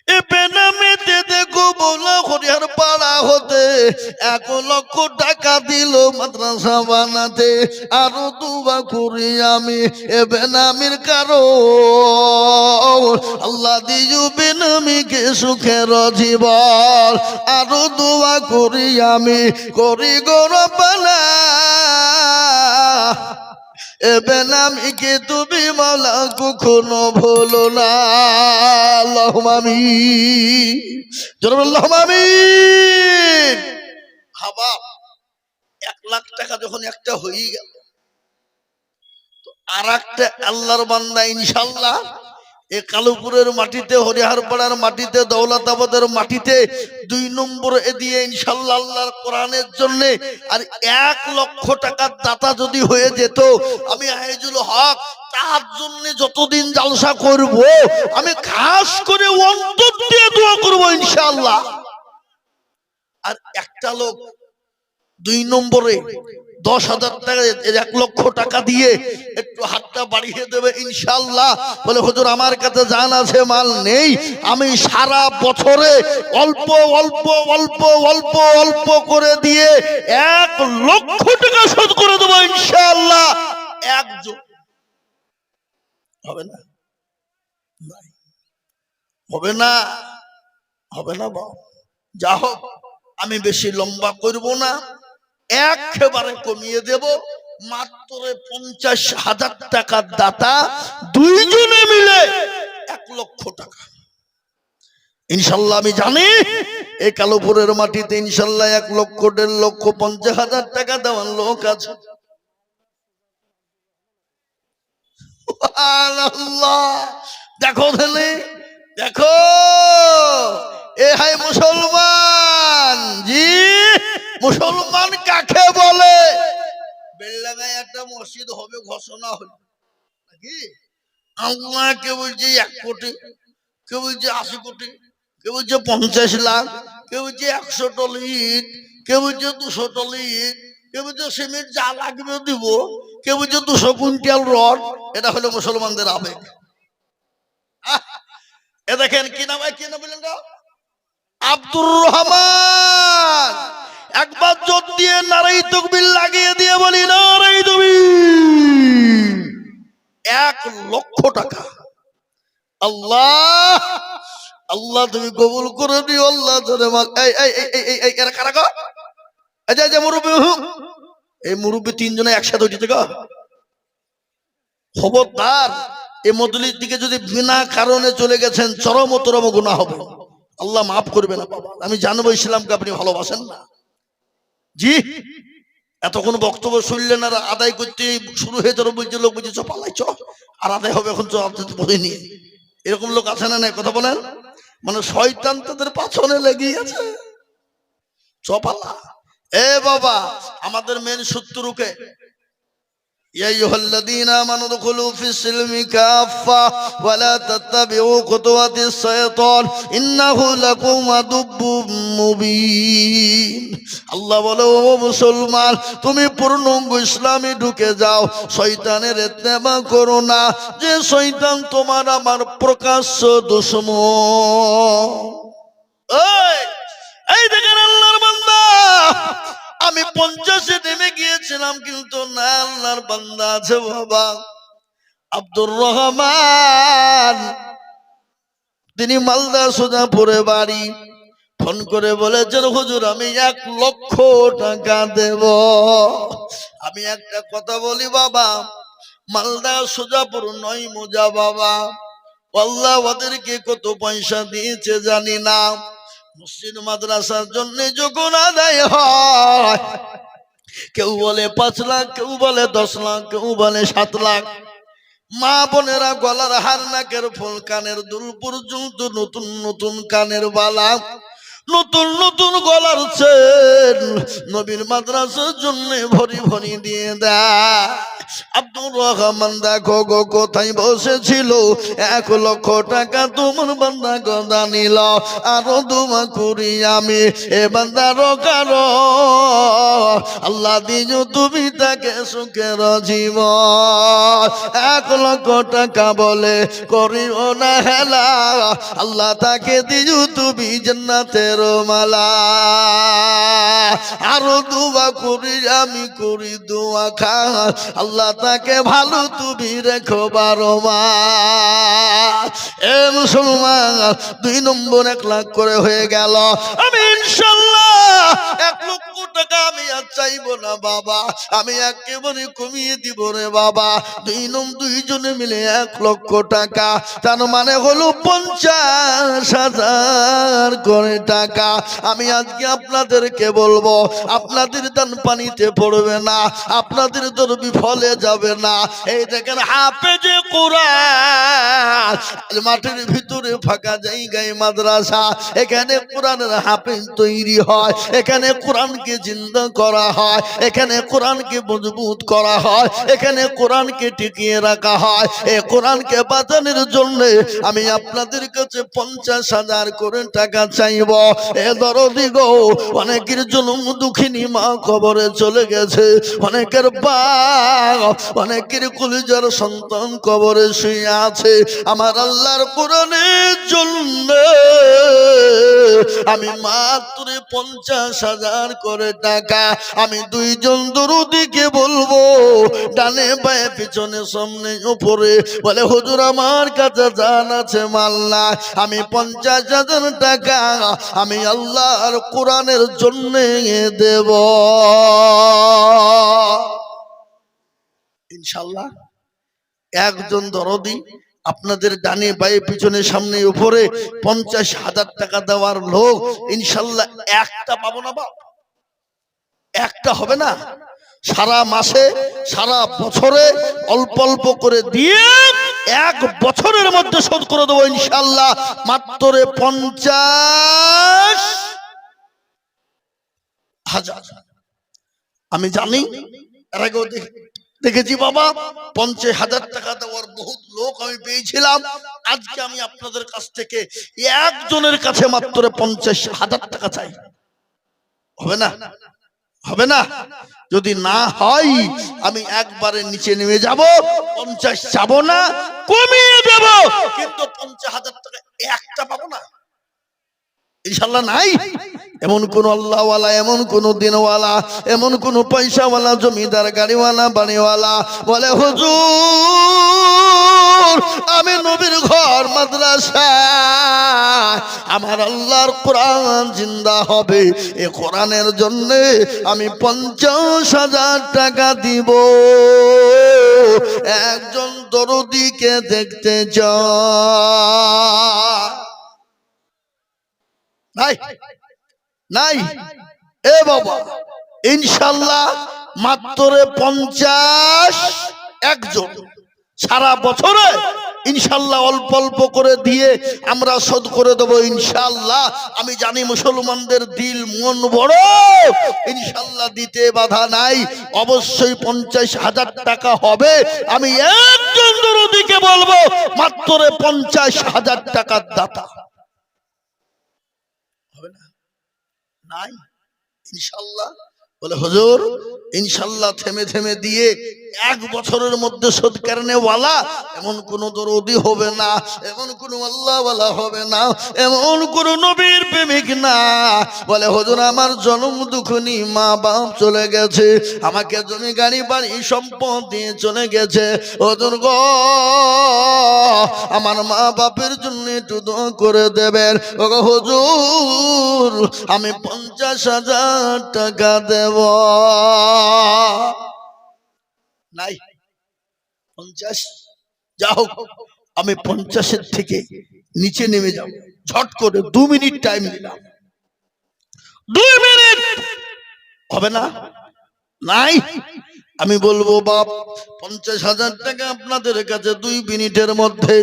এ বেনামিতে দেখো বলা হরিয়ার পাড়া হতে 1,00,000 টাকা দিল মাদ্রাসা বানাতে। আরো দুবা করি আমি এ বেনামির কারো আল্লাহ দিও বেনামিকে সুখের জীবন। আরো দোয়া করি আমি করি গো রব্বানা এ বেনামিকে তুমি মাওলা কখনো ভুলো না। আল্লাহুম্মা আমিন, জোরে আল্লাহুম্মা আমিন। হাবা 1,00,000 টাকা যখন একটা হয়ে গেল, তো আর একটা আল্লাহর বান্দা ইনশাআল্লাহ এ কালুপুরের মাটিতে, হরিহারপাড়ার মাটিতে, দৌলতাবাদের মাটিতে 2 নম্বর দিয়ে ইনশাআল্লাহ আল্লাহর কোরআনের জন্য আর 1,00,000 টাকার দাতা যদি হয়ে যেত, আমি হাইজুল হক তার জন্য যতদিন জালসা করব আমি খাস করে অন্তর দিয়ে দোয়া করব ইনশাআল্লাহ। আর একটা লোক 2 নম্বরে 10,000 টাকা 1,00,000 টাকা দিয়ে একটু হাতটা বাড়িয়ে দেবে ইনশাআল্লাহ। বলে হুজুর আমার কাছে জান আছে মাল নেই, আমি সারা বছরে অল্প অল্প অল্প অল্প অল্প করে দিয়ে 1,00,000 টাকা শোধ করে দেবো ইনশাআল্লাহ। একজন হবে না, হবে না, হবে না বাবা। যা হোক আমি বেশি লম্বা করব না, একেবারে কমিয়ে দেব। মাত্র 50,000 টাকার দাতা 2 জনে মিলে 1,00,000 টাকা ইনশাল্লাহ। আমি জানি এই কালুপুরের মাটিতে ইনশাল্লাহ 1,00,000, 1,50,000, 50,000 টাকা দেওয়ার লোক আছে। দেখো ছেলে, দেখো এ হাই মুসলমান। জি, মুসলমান কাকে বলে? বেলডাঙ্গায় একটা মসজিদ হবে ঘোষণা হলো নাকি? আল্লাহ কে বলছে 1 কোটি, কেউ বলছে 80 কোটি, কেউ বলছে 50 লাখ, কেউ বলছে 100 টন ইট, কেউ বলছে 200 টন ইট, কেউ বলছে সিমেন্ট যা লাগবে দিব, কেউ বলছে 200 কুইন্টাল রড। এটা হলো মুসলমানদের আবেগ। এ দেখেন কি নাম, কি নাম বললেন? আব্দুর রহমান। একবার জোর দিয়ে নারাই তাকবীর লাগিয়ে দিয়ে বলি নারাই তাকবীর। 1,00,000 টাকা। আল্লাহ আল্লাহ তুমি কবুল করে দিও আল্লাহ। ধরে এই এই এই এই এরা কারা গো? এই যে মুরব্বি, এই মুরব্বি 3 জনে একসাথে উঠেছে গো। খবরদার এই মজলিস দিকে যদি বিনা কারণে চলে গেছেন চরমতরম গুনাহ হবে, আল্লাহ মাফ করবে না বাবা। আমি জানবো ইসলামকে আপনি ভালোবাসেন না। জি, এতক্ষণ বক্তব্য শুনলেন আর আদায় করতে শুরু হয়ে যাবে, বলছে লোক বলছে চ পালাই চ, আর আদায় হবে এখন বলে নিয়ে। এরকম লোক আছে না নাই? কথা বলেন। মানে শয়তান তাদের পাছনে লেগে আছে, চ পালা। এ বাবা, আমাদের মেন শত্রুকে يا أيها الذين آمنوا ادخلوا في السلم كافة ولا تتبعوا خطوات الشيطان إنه لكم عدو مبين। আল্লাহ বলে ও মুসলমান তুমি পূর্ণাঙ্গ ইসলামে ঢুকে যাও, শয়তানের ইত্তেবা করো না, যে শয়তান তোমার আমার প্রকাশ্য দুশমন। এই দেখেন আল্লাহর বান্দা, আমি 50-এ নেমে গিয়েছিলাম কিন্তু না, আল্লাহর বান্দা আছে বাবা আব্দুর রহমান। তিনি মালদা সোজাপুরে বাড়ি। ফোন করে বলেছেন হুজুর আমি 1,00,000 টাকা দেব। আমি একটা কথা বলি বাবা, মালদা সোজাপুর নয় মোজা বাবা, আল্লাহ ওদেরকে কত পয়সা দিয়েছে জানি না। মসজিদ মাদ্রাসার জন্য যখন আদায় হয়, কেউ বলে 5 লাখ, কেউ বলে 10 লাখ, কেউ বলে 7 লাখ। মা বোনেরা গলার হার, নাকের ফুল, কানের দুল পর্যন্ত নতুন নতুন কানের বালা, নতুন নতুন গলার চেন নবীর মাদ্রাসার জন্য ভরি ভরি দিয়ে দেয়। আব্দুর রহমান দেখো গো কোথায় বসেছিল, 1,00,000 টাকা তোমার বান্দা গদা নিল, আরো দোয়া করি আমি এ বান্দার কারো আল্লাহ দিও তুমি তাকে সুখের জীবন। 1,00,000 টাকা বলে করিও না হেলা, আল্লাহ তাকে দিও তুমি জান্নাতের মালা। আরো দোয়া করি আমি করি দোয়া খান, আল্লাহ তাকে ভালো তুমি রেখো 12 মাস। এ মুসলমান 2 নম্বর 1,00,000 করে হয়ে গেল। আমি ইনশাআল্লাহ 1,00,000 টাকা আমি আর চাইবো না বাবা, আমি একেবারে কমিয়ে দিব রে বাবা। 2 জনে মিলে 1,00,000 টাকা, তার মানে হলো 50,000 করে টাকা। আমি আজকে আপনাদেরকে বলবো, আপনাদের দান পানিতে পড়বে না, আপনাদের দরবি ফলে যাবে না। এই দেখেন হাফেজে কোরআন, মাঠের ভিতরে ফাঁকা জায়গায় মাদ্রাসা, এখানে কোরআনের হাফেজ তৈরি হয়, এখানে কোরআনকে জিন্দা করা হয়, এখানে কোরআনকে মজবুত করা হয়, এখানে কোরআনকে টিকিয়ে রাখা হয়। এই কোরআনকে বাঁচানোর জন্য আমি আপনাদের কাছে 50,000 করে টাকা চাইব। এ দরদি গো, অনেকের জন্ম দুঃখিনী মা কবরে চলে গেছে, অনেকের বাপ, অনেকের কলিজার সন্তান কবরে শুয়ে আছে। আমার আল্লাহর কোরআনের জন্য আমি মাত্র 50,000 করে টাকা আমি 2 জন দরদিকে বলবো, ডানে বায়ে পিছনে সামনে উপরে, বলে হুজুর আমার কাছে জান আছে মাল না, আমি 50,000 টাকা আমি আল্লাহর কোরআনের জন্য দেব ইনশাআল্লাহ। একজন দরদি আপনাদের ডানে বায়ে পিছনে সামনে উপরে 50,000 টাকা দেওয়ার লোক ইনশাআল্লাহ একটা পাবো না বাপ, একটা হবে না। সারা মাসে সারা বছরে অল্প অল্প করে দিয়ে 1 বছরের মধ্যে শোধ করে দেবো ইনশাআল্লাহ, মাত্র 50,000। আমি জানি এর আগেও দেখেছি বাবা, 50,000 টাকা দেওয়ার বহুত লোক আমি পেয়েছিলাম। আজকে আমি আপনাদের কাছ থেকে একজনের কাছে মাত্র 50,000 টাকা চাই। হবে না? হবে না? যদি না হয় আমি একবারে নিচে নেমে যাব, 50 চাবো না, কমিয়ে দেব, কিন্তু 50,000 টাকা একটা পাবো না ইনশাআল্লাহ। নাই এমন কোন আল্লাহওয়ালা, এমন কোন দিনওয়ালা, এমন কোন পয়সাওয়ালা, জমিদার, গাড়িওয়ালা, বাড়িওয়ালা বলে হুজুর আমি নবীর ঘর মাদ্রাসা, আমার আল্লাহর কোরআন জিন্দা হবে, এ কোরআনের জন্য আমি 50,000 টাকা দিব, একজন দরদিকে দেখতে যাও। নাই নাই এ বাবা, ইনশাআল্লাহ মাত্র 50 একজন, সারা বছরে ইনশাআল্লাহ অল্প অল্প করে দিয়ে আমরা শোধ করে দেবো ইনশাআল্লাহ। আমি জানি মুসলমানদের দিল মন বড়, ইনশাআল্লাহ দিতে বাধা নাই, অবশ্যই 50,000 টাকা হবে। আমি একজন দরদিকে বলবো মাত্র 50,000 টাকার দাতা হবে না? নাই ইনশাআল্লাহ। বলে হুজুর ইনশাআল্লাহ থেমে থেমে দিয়ে 1 বছরের মধ্যে শোধ করনে ওয়ালা এমন কোন দরদি হবে না, এমন কোন আল্লাহওয়ালা হবে না, এমন কোন নবীর প্রেমিক না। বলে হুজুর আমার জন্ম দুঃখিনী মা বাপ চলে গেছে, আমাকে জমি গাড়ি বাড়ি সম্পদ দিয়ে চলে গেছে, হুজুর গো আমার মা বাপের জন্য একটু দোয়া করে দেবেন। ও গো হুজুর আমি 50,000 টাকা দেব। নাই 50, যাও আমি 50-এর থেকে নিচে নেমে যাও, ঝট করে 2 মিনিট টাইম দিলাম, 2 মিনিট হবে না? নাই আমি বলবো বাপ 50,000 টাকা আপনাদের কাছে 2 মিনিটের মধ্যে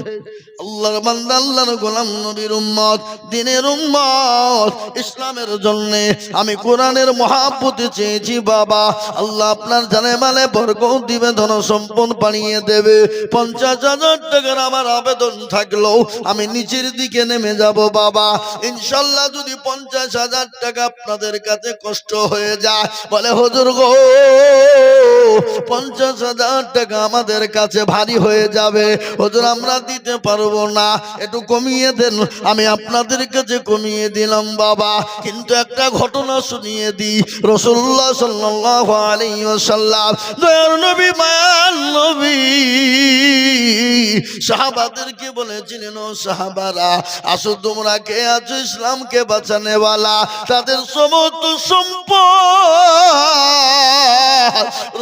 আল্লাহর বান্দা আল্লাহর গোলাম নবীর উম্মত দ্বীনের উম্মত ইসলামের জন্য আমি কোরআনের মহব্বতে চেয়েছি বাবা আল্লাহ আপনার জানে মালে বরকত দিবে ধন সম্পদ বাড়িয়ে দেবে 50,000 টাকার আমার আবেদন থাকলো আমি নিচের দিকে নেমে যাব বাবা ইনশাআল্লাহ যদি 50,000 টাকা আপনাদের কাছে কষ্ট হয়ে যায় বলে হুজুর গো 50,000 টাকা আমাদের কাছে ভারী হয়ে যাবে হুজুর আমরা দিতে পারবো না একটু কমিয়ে দেন আমি আপনাদের কাছে কমিয়ে দিলাম বাবা কিন্তু একটা ঘটনা শুনিয়ে দিই রাসূলুল্লাহ সাল্লাল্লাহু আলাইহি ওয়াসাল্লাম দয়ার নবী মায়ার নবী সাহাবাদেরকে বলেছিলেন ও সাহাবারা আসো তোমরা কে আছো ইসলামকে বাঁচানেওয়ালা তাদের সমস্ত সম্পদ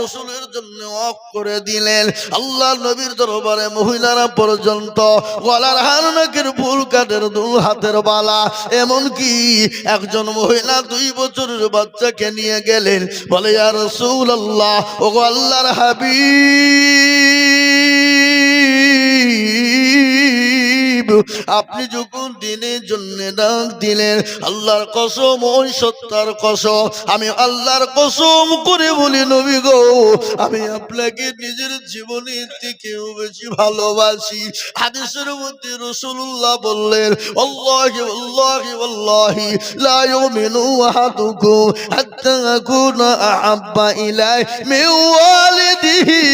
রাসূলের জন্য ওয়াক করে দিলেন আল্লাহ নবীর দরবারে মহিলারা পর্যন্ত গলার হার নাকের ফুল কাটের 2 হাতের বালা এমন কি একজন মহিলা 2 বছরের বাচ্চাকে নিয়ে গেলেন বলে ইয়া রাসূলুল্লাহ ও আল্লাহর হাবিব আপনি যখন দিনের জন্য ডাক দিলেন আল্লাহর কসম ওই সত্তার কসম আমি আল্লাহর কসম করে বলি নবী গো আমি আপনাকে নিজের জীবনের থেকেও বেশি ভালোবাসি হাদিসের মধ্যে রাসূলুল্লাহ বললেন আল্লাহি আল্লাহি আল্লাহি লা ইউমিনু আহাদুকুম হাত্তা আকুনা আহাব্বা ইলাই মিন ওয়ালিদিহি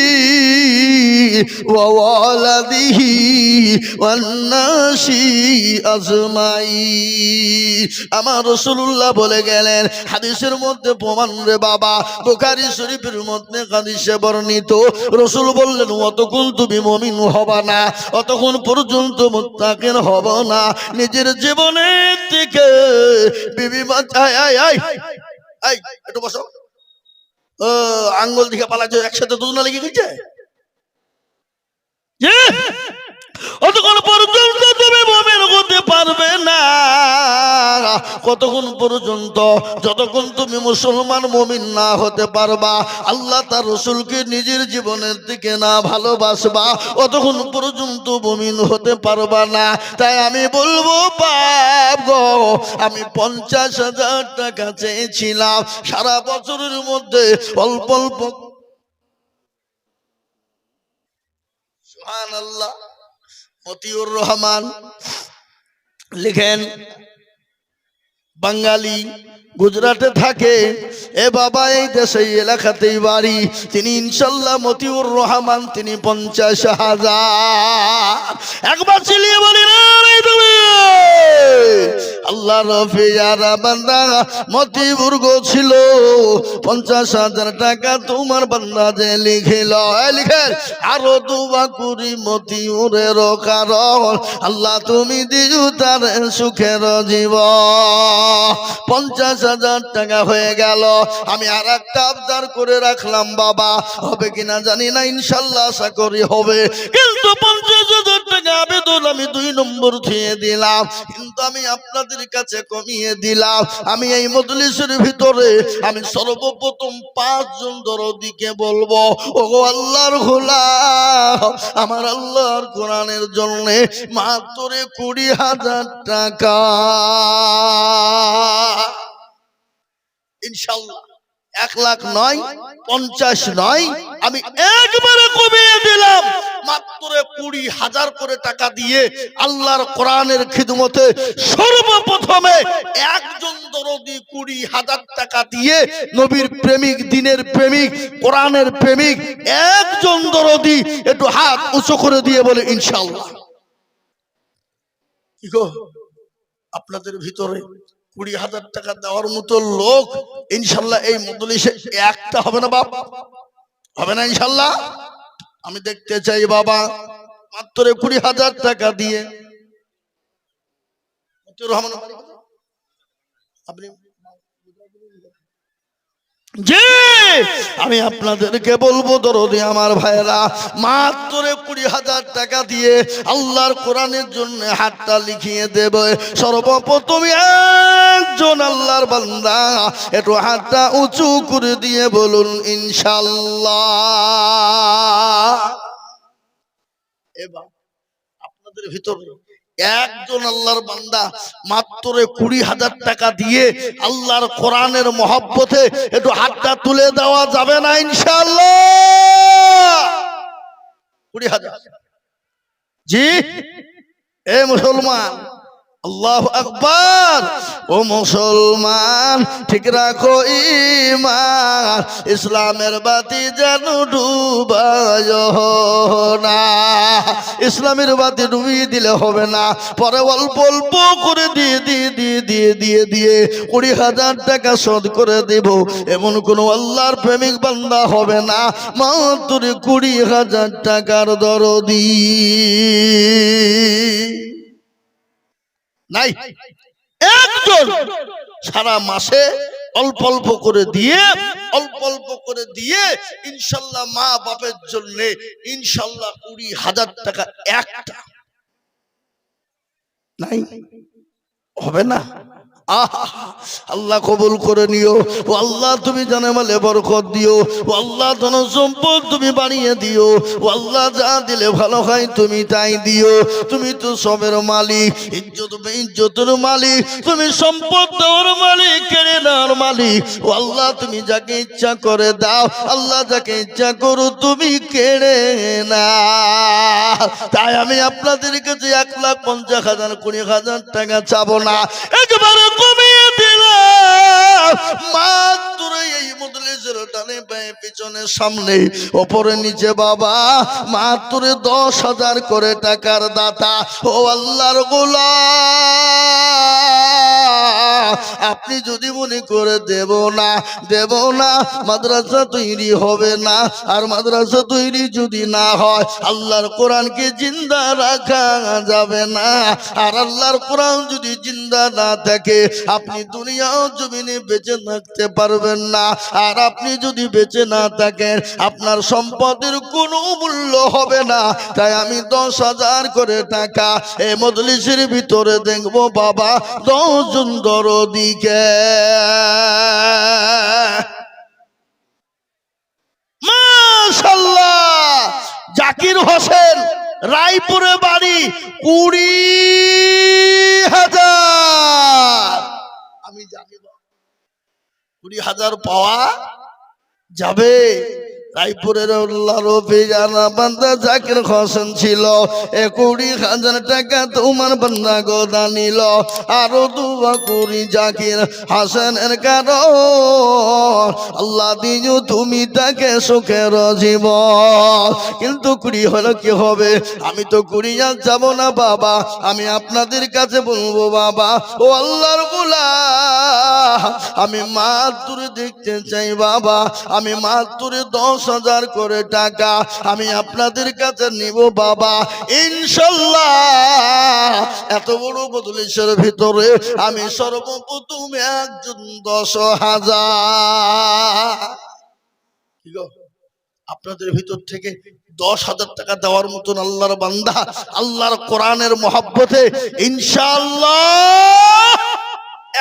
ওয়া ওয়ালাদিহি ওয়ান নাসি আজমাইন আমার রাসূলুল্লাহ বলে গেলেন হাদিসের মধ্যে প্রমাণ রে বাবা বুখারী শরীফের মধ্যে হাদিসে বর্ণিত রাসূল বললেন অতক্ষণ তুমি মুমিন হবা না অতক্ষণ পর্যন্ত মুত্তাকিন হব না নিজের জীবনের থেকে বিবি আই একটু বসো আঙ্গুল দিকে পালাচ্ছে একসাথে দুজনা লেগে গেছে অতক্ষণ পর্যন্ত তুমি মুমিন হতে পারবে না কতক্ষণ পর্যন্ত যতক্ষণ তুমি মুসলমান মুমিন না হতে পারবা আল্লাহ তার রাসূলকে নিজের জীবনের দিকে না ভালোবাসবা অতক্ষণ পর্যন্ত মুমিন হতে পারবা না তাই আমি বলবো বাপ গো আমি 50,000 টাকা চেয়েছিলাম সারা বছরের মধ্যে অল্প অল্প সুবহানাল্লাহ মতিউর রহমান লিখেন বাঙালি গুজরাটে থাকে এ বাবা এই দেশে এলাকাতেই বাড়ি তিনি ইনশাআল্লাহ মতিউর রহমান তিনি 50,000 একবার চিলিয়ে বলি না তুমি আল্লাহ রফিয়ারা বান্দা মতিউর গো ছিল 50,000 টাকা তোমার বান্দা যে লিখিল লিখেন আরো দুবা করি মতিউরের কারণ আল্লাহ তুমি দিও তার সুখের জীবন 50,000 টাকা হয়ে গেল আমি আর একটা আবদার করে রাখলাম বাবা হবে কিনা জানি না ইনশাআল্লাহ আশা করি হবে কিন্তু 50,000 টাকা আবেদন আমি 2 নম্বর দিয়ে দিলাম কিন্তু আমি আপনাদের কাছে কমিয়ে দিলাম আমি এই মজলিসের ভিতরে আমি সর্বপ্রথম 5 জন দরদিকে বলবো ওগো আল্লাহর গোলাম আমার আল্লাহর কোরআনের জন্য মাত্র 20,000 টাকা ইনশাআল্লাহ 1 লাখ নয় 50 নয় আমি একবারে কমিয়ে দিলাম মাত্র 20,000 করে টাকা দিয়ে আল্লাহর কোরআনের খিদমতে সর্বপ্রথমে একজন দরদি 20,000 টাকা দিয়ে নবীর প্রেমিক দ্বীনের প্রেমিক কোরআনের প্রেমিক একজন দরদি একটু হাত উঁচু করে দিয়ে বলে ইনশাআল্লাহ কি গো আপনাদের ভিতরে 20,000 টাকা দেওয়ার মতো লোক ইনশাআল্লাহ এই মজলিসে একটা হবে না বাপ হবে না ইনশাআল্লাহ আমি দেখতে চাই বাবা মাত্র 20,000 টাকা দিয়ে মতিউর রহমান আপনি জি, আমি আপনাদেরকে বলবো দরদি আমার ভাইরা, মাত্র 20,000 টাকা দিয়ে আল্লাহর কোরআনের জন্য হাতটা লিখিয়ে দেবে। সর্বপ্রথম একজন আল্লাহর বান্দা একটু হাতটা উঁচু করে দিয়ে বলুন ইনশাআল্লাহ। এবার আপনাদের ভিতরে একজন আল্লাহর বান্দা মাত্র 20,000 টাকা দিয়ে আল্লাহর কোরআনের মহব্বতে একটু হাতটা তুলে দেওয়া যাবে না ইনশাআল্লাহ? 20,000। জি, এ মুসলমান, আল্লাহু আকবার। ও মুসলমান, ঠিক রাখো ঈমান, ইসলামের বাতি যেন ডুবায় না। ইসলামের বাতি ডুবিয়ে দিলে হবে না, পরে অল্প অল্প করে দিয়ে 20,000 টাকা শোধ করে দেব, এমন কোন আল্লাহর প্রেমিক বান্দা হবে না মাত্র 20,000 টাকার দরদি নাই। একজন সারা মাসে অল্প অল্প করে দিয়ে ইনশাল্লাহ মা বাপের জন্য ইনশাল্লাহ 20,000 টাকা একটা নাই, হবে না? আল্লাহ কবুল করে নিও। ও আল্লাহ, তুমি জানে মালে বরকত দিও। ও আল্লাহ, ধন সম্পদ তুমি বাড়িয়ে দিও। ও আল্লাহ, যা দিলে ভালো হয় তুমি তাই দিও। তুমি তো সবের মালিক, ইজ্জতের মালিক, তুমি সম্পদ দেওয়ার মালিক, কেড়ে নেওয়ার মালিক। ও আল্লাহ, তুমি যাকে ইচ্ছা করে দাও, আল্লাহ যাকে ইচ্ছা করো তুমি কেড়ে না। তাই আমি আপনাদের কাছে 1,50,000 20,000 টাকা চাবো না, একবারে কমিয়ে দিলাম। মাত্র এই মজলিসের ডানে বাঁয়ে পিছনে সামনে ওপরে নিচে বাবা মাত্র 10,000 করে টাকার দাতা। ও আল্লাহর গোলাম, আপনি যদি মনে করে দেব না, মাদ্রাসা তৈরি হবে না। আর মাদ্রাসা তৈরি যদি না হয় আল্লাহর কোরআনকে জিন্দা রাখা যাবে না। আর আল্লাহর কোরআন যদি জিন্দা না থাকে আপনি দুনিয়া ও জমিনে বেঁচে থাকতে পারবেন না। আর আপনি যদি বেঁচে না থাকেন আপনার সম্পদের কোনো মূল্য হবে না। তাই আমি 10,000 করে টাকা এই মজলিসের ভিতরে দেখবো বাবা 10 জন দরদিকে। মাশাআল্লাহ, জাকির হোসেন, রায়পুরে বাড়ি, 20,000। আমি জানি 20,000 পাওয়া যাবে। রায়পুরের জানা বান্দা জাকির হোসেন ছিল, 20,000 টাকা তোমার বান্দা গোদা নিল। আরো দুয়া করি জাকির হোসেনের কারণ আল্লাহ দিও তুমি তাকে সুখের জীবন। কিন্তু 20 হলো কি হবে? আমি তো 20 যাব না বাবা, আমি আপনাদের কাছে বলবো বাবা, ও আল্লাহর গোলাম, আমি মাত্র দেখতে চাই বাবা, আমি মাত্র 10,000 করে টাকা আমি আপনাদের কাছে নিব বাবা ইনশাল্লাহ। এত বড় মজলিসের ভিতরে আমি সর্বপ্রথম একজন 10,000 আপনাদের ভিতর থেকে 10,000 টাকা দেওয়ার মতন আল্লাহর বান্দা আল্লাহর কোরআনের মহব্বতে ইনশাআল্লাহ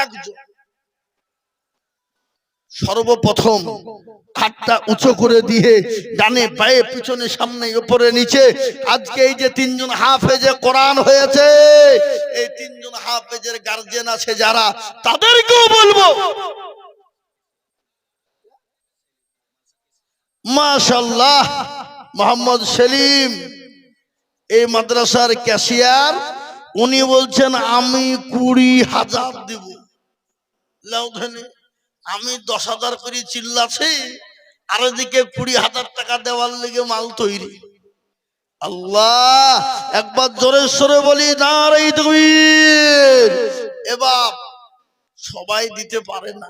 একজন। সর্বপ্রথম হাতটা উঁচু করে দিয়ে ডানে বাঁয়ে পিছনে সামনে উপরে নিচে আজকে এই যে 3 জন হাফেজে কোরআন হয়েছে, এই 3 জন হাফেজের গার্জিয়ান আছে যারা, তাদেরকেও বলবো মাশাআল্লাহ। মোহাম্মদ সেলিম এই মাদ্রাসার ক্যাশিয়ার, উনি বলছেন আমি 20,000 দেব। লাউধানে আমি 10,000 করে চিল্লাছি, আর এদিকে 20,000 টাকা দেওয়ার লেগে মাল তৈরি। আল্লাহ, একবার জোরে সরে বলি নারে তাকবীর। এবার সবাই দিতে পারে না,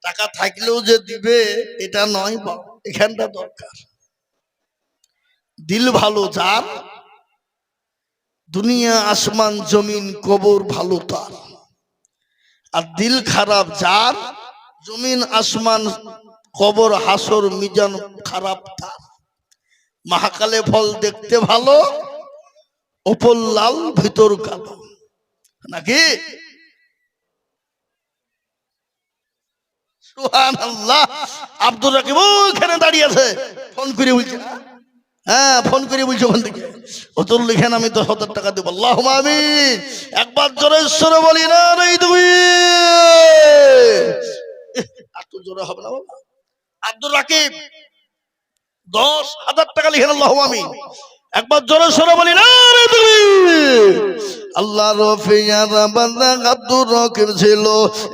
টাকা থাকলেও যে দিবে এটা নয় বা এখানটা দরকার। দিল ভালো যার, দুনিয়া আসমান জমিন কবর ভালো তার। আর দিল খারাপ যার, জমিন আসমান কবর হাসর মিজান খারাপ তার, মহাকালে ফল দেখতে ভালো, উপর লাল ভিতর কালো, নাকি? সুবহানাল্লাহ। আব্দুর রাকিব ওখানে দাঁড়িয়ে আছে, ফোন করে বলছে, হ্যাঁ ফোন করে বলছে ওখান থেকে, অতুল লিখেন আমি 10,000 টাকা দেবো। আল্লাহুম্মা আমিন। একবার জোরে সরে বলি না রে তুমি, এত জোরে হবে না বাবা। আব্দুর রাকিব 10,000 টাকা লিখেন, আল্লাহুম্মা আমিন। একবার জোরে সরে বলি না রে তুমি। আল্লাহ রফিয়ার বান্দা আব্দুর রকিব ছিল,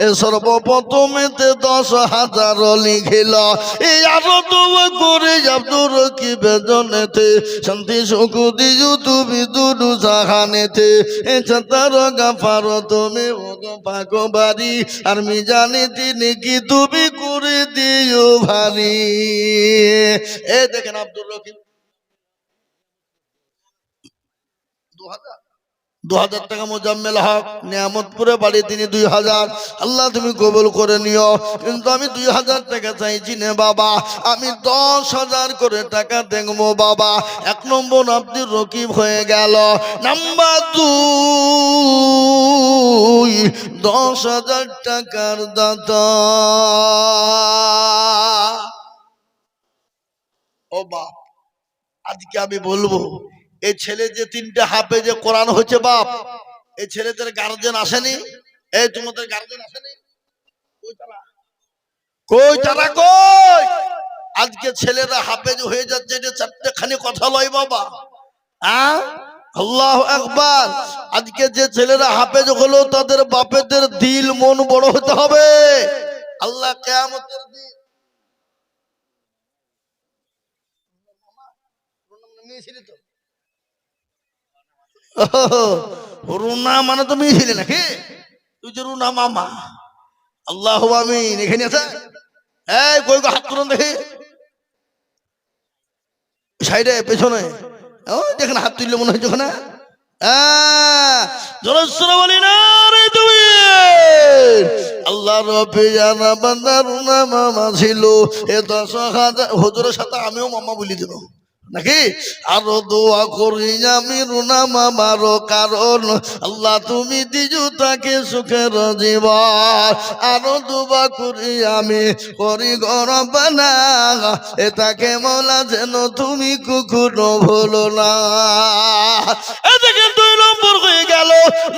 এ সর্বপ্রথমেতে 10,000 লিখিল। এই আরো দোয়া করে আব্দুর রকিবের জন্যতে শান্তি সুখ দিও তুমি দুদু জাহানেতে, এ ছাতার গাফার তুমি পাকবাড়ি, আর মিজানে তিনি কি তুমি করে দিও ভারী। এ দেখেন আব্দুর রকিব 2,000 টাকা মোজাম্মেল হক নিয়ামতপুরে বাড়ি, তিনি 2,000। আল্লাহ তুমি কবুল করে নিও। কিন্তু আমি 2,000 টাকা চাইছি না বাবা, আমি 10,000 করে টাকা দেখবো বাবা। 1 নম্বর আব্দুর রকিব হয়ে গেল। নাম্বার 2, 10,000 টাকার দাতা। ও বাপ, আজকে আমি বলবো, এই ছেলে যে 3টে হাফেজে কোরআন হচ্ছে বাপ, এই ছেলেদের গার্জেন আসেনি? এই তোমাদের গার্জেন আসেনি? কই তারা কই? আজকে ছেলেরা হাফেজ হয়ে যাচ্ছে, এটা 4টে খানি কথা লয় বাবা। আল্লাহু আকবার। আজকে যে ছেলেরা হাফেজ হলো, তাদের বাপেদের দিল মন বড় হতে হবে। আল্লাহ কিয়ামতের দিন রুনা মানে তো মেয়ে ছিলে নাকি? তুই যে রুনা মামা। আল্লাহু আমিন। এখানে আছে, এই কই গো হাত তুলুন দেখি, সাইডে পেছনে ওই দেখেন হাত তুললে মনে হচ্ছে ওখানে। জলস্বর বলি না রে তুমি। আল্লাহ রবে জানা বান্দা রুনা মামা ছিল, এ 10,000 হুজুরের সাথে আমিও মামা বলি দেব নাকি? আরো দোয়া করি আমি রুনা মামার, কারণ আল্লাহ তুমি দিজু তাকে সুখের জীবন। আরো দোয়া করি আমি করি গরবানা, এ তাকে মৌলা যেন তুমি কখনো ভুলো না। এদিকে 2 নম্বর হয়ে গেল।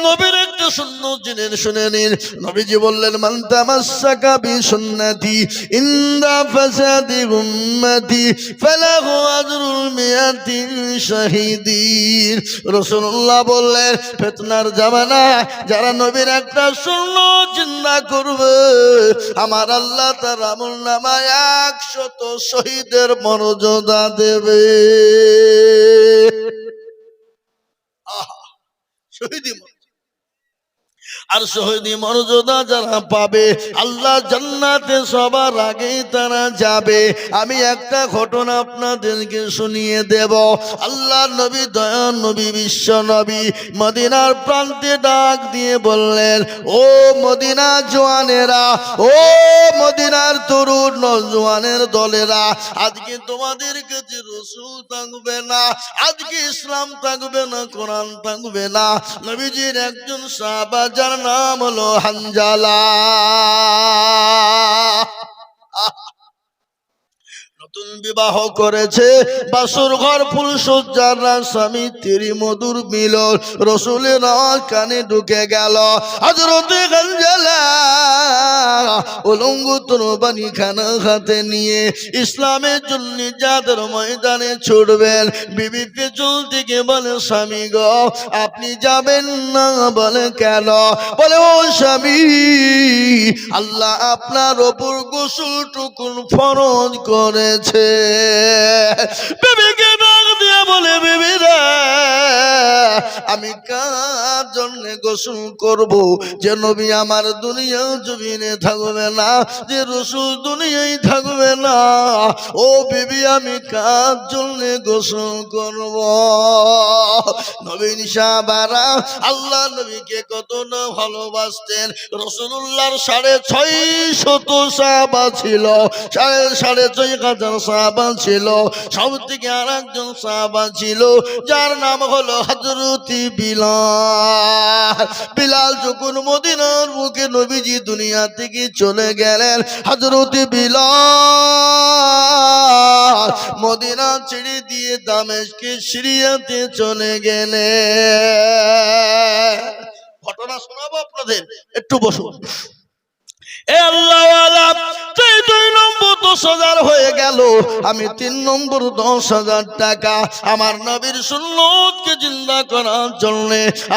নবীর একটা সুন্নত জিনিস শুনে নিন। নবীজি বললেন, মান তামাসসাকা বিসুন্নতি ইনদা ফাসাদি উম্মতি ফালাহু আজরুল মিয়াতিন শাহিদিন। রাসূলুল্লাহ বললেন, ফিতনার জামানা যারা নবীর একটা সুন্নত জিন্দা করবে, আমার আল্লাহ তার আমলনামায় 100 শহীদের মর্যাদা দেবে। শহীদি আর শহীদি মর্যাদা যারা পাবে, আল্লাহ জান্নাতে সবার আগেই তারা যাবে। আমি একটা ঘটনা আপনাদেরকে শুনিয়ে দেব। আল্লাহ নবী, দয়া নবী, বিশ্ব নবী মদিনার প্রান্তে ডাক দিয়ে বললেন, ও মদিনা জওয়ানেরা, ও মদিনার তরুণ নওজওয়ানের দলেরা, আজকে তোমাদের কাছে রাসূল থাকবে না, আজকে ইসলাম থাকবে না, কোরআন থাকবে না। নবীজির একজন সাহাবা যার নাম হলো হানজালা, নতুন বিবাহ করেছে, বাসর ঘর ফুল সজ্জার স্বামী তেরি মধুর মিলন রসুলের কানে ঢুকে গেল। হযরত হানজালা উলঙ্গ তরবারি খানা হাতে নিয়ে ইসলামের জন্য যাদের ময়দানে ছুটবেন, বিবি পেছন থেকে বলে, স্বামী গো আপনি যাবেন না? বলে কেন? বলে, ও স্বামী, আল্লাহ আপনার ওপর গোসল টুকুন ফরজ করেছে। বিবিকে ডাক দিয়ে বলে বিবি রে আমি কার জন্য গোসল করব যে নবী আমার দুনিয়া জমিনে থাকবে না, যে রাসূল দুনিয়ায় থাকবে না, ও বিবি আমি কার জন্য গোসল করব? নবী সাহাবারা আল্লাহ নবীকে কত না ভালোবাসতেন। রাসূলুল্লাহর 650 সাহাবা ছিল, 6,500 সাহাবা ছিল। সব থেকে আর একজন সাহাবা ছিল যার নাম হলো হযরত বিলাল। বিলাল যখন মদিনার বুকে নবীজি দুনিয়া থেকে চলে গেলেন, হযরত বিলাল মদিনা ছেড়ে দিয়ে দামেস্কে সিরিয়াতে চলে গেলেন। ঘটনা শোনাবো আপনাদের, একটু বসুন। এ আল্লাহওয়ালা, 2 নম্বর 10,000 হয়ে গেল, আমি 3 নম্বর 10,000 টাকা আমার নবীর সুন্নতকে জিন্দা করার জন্য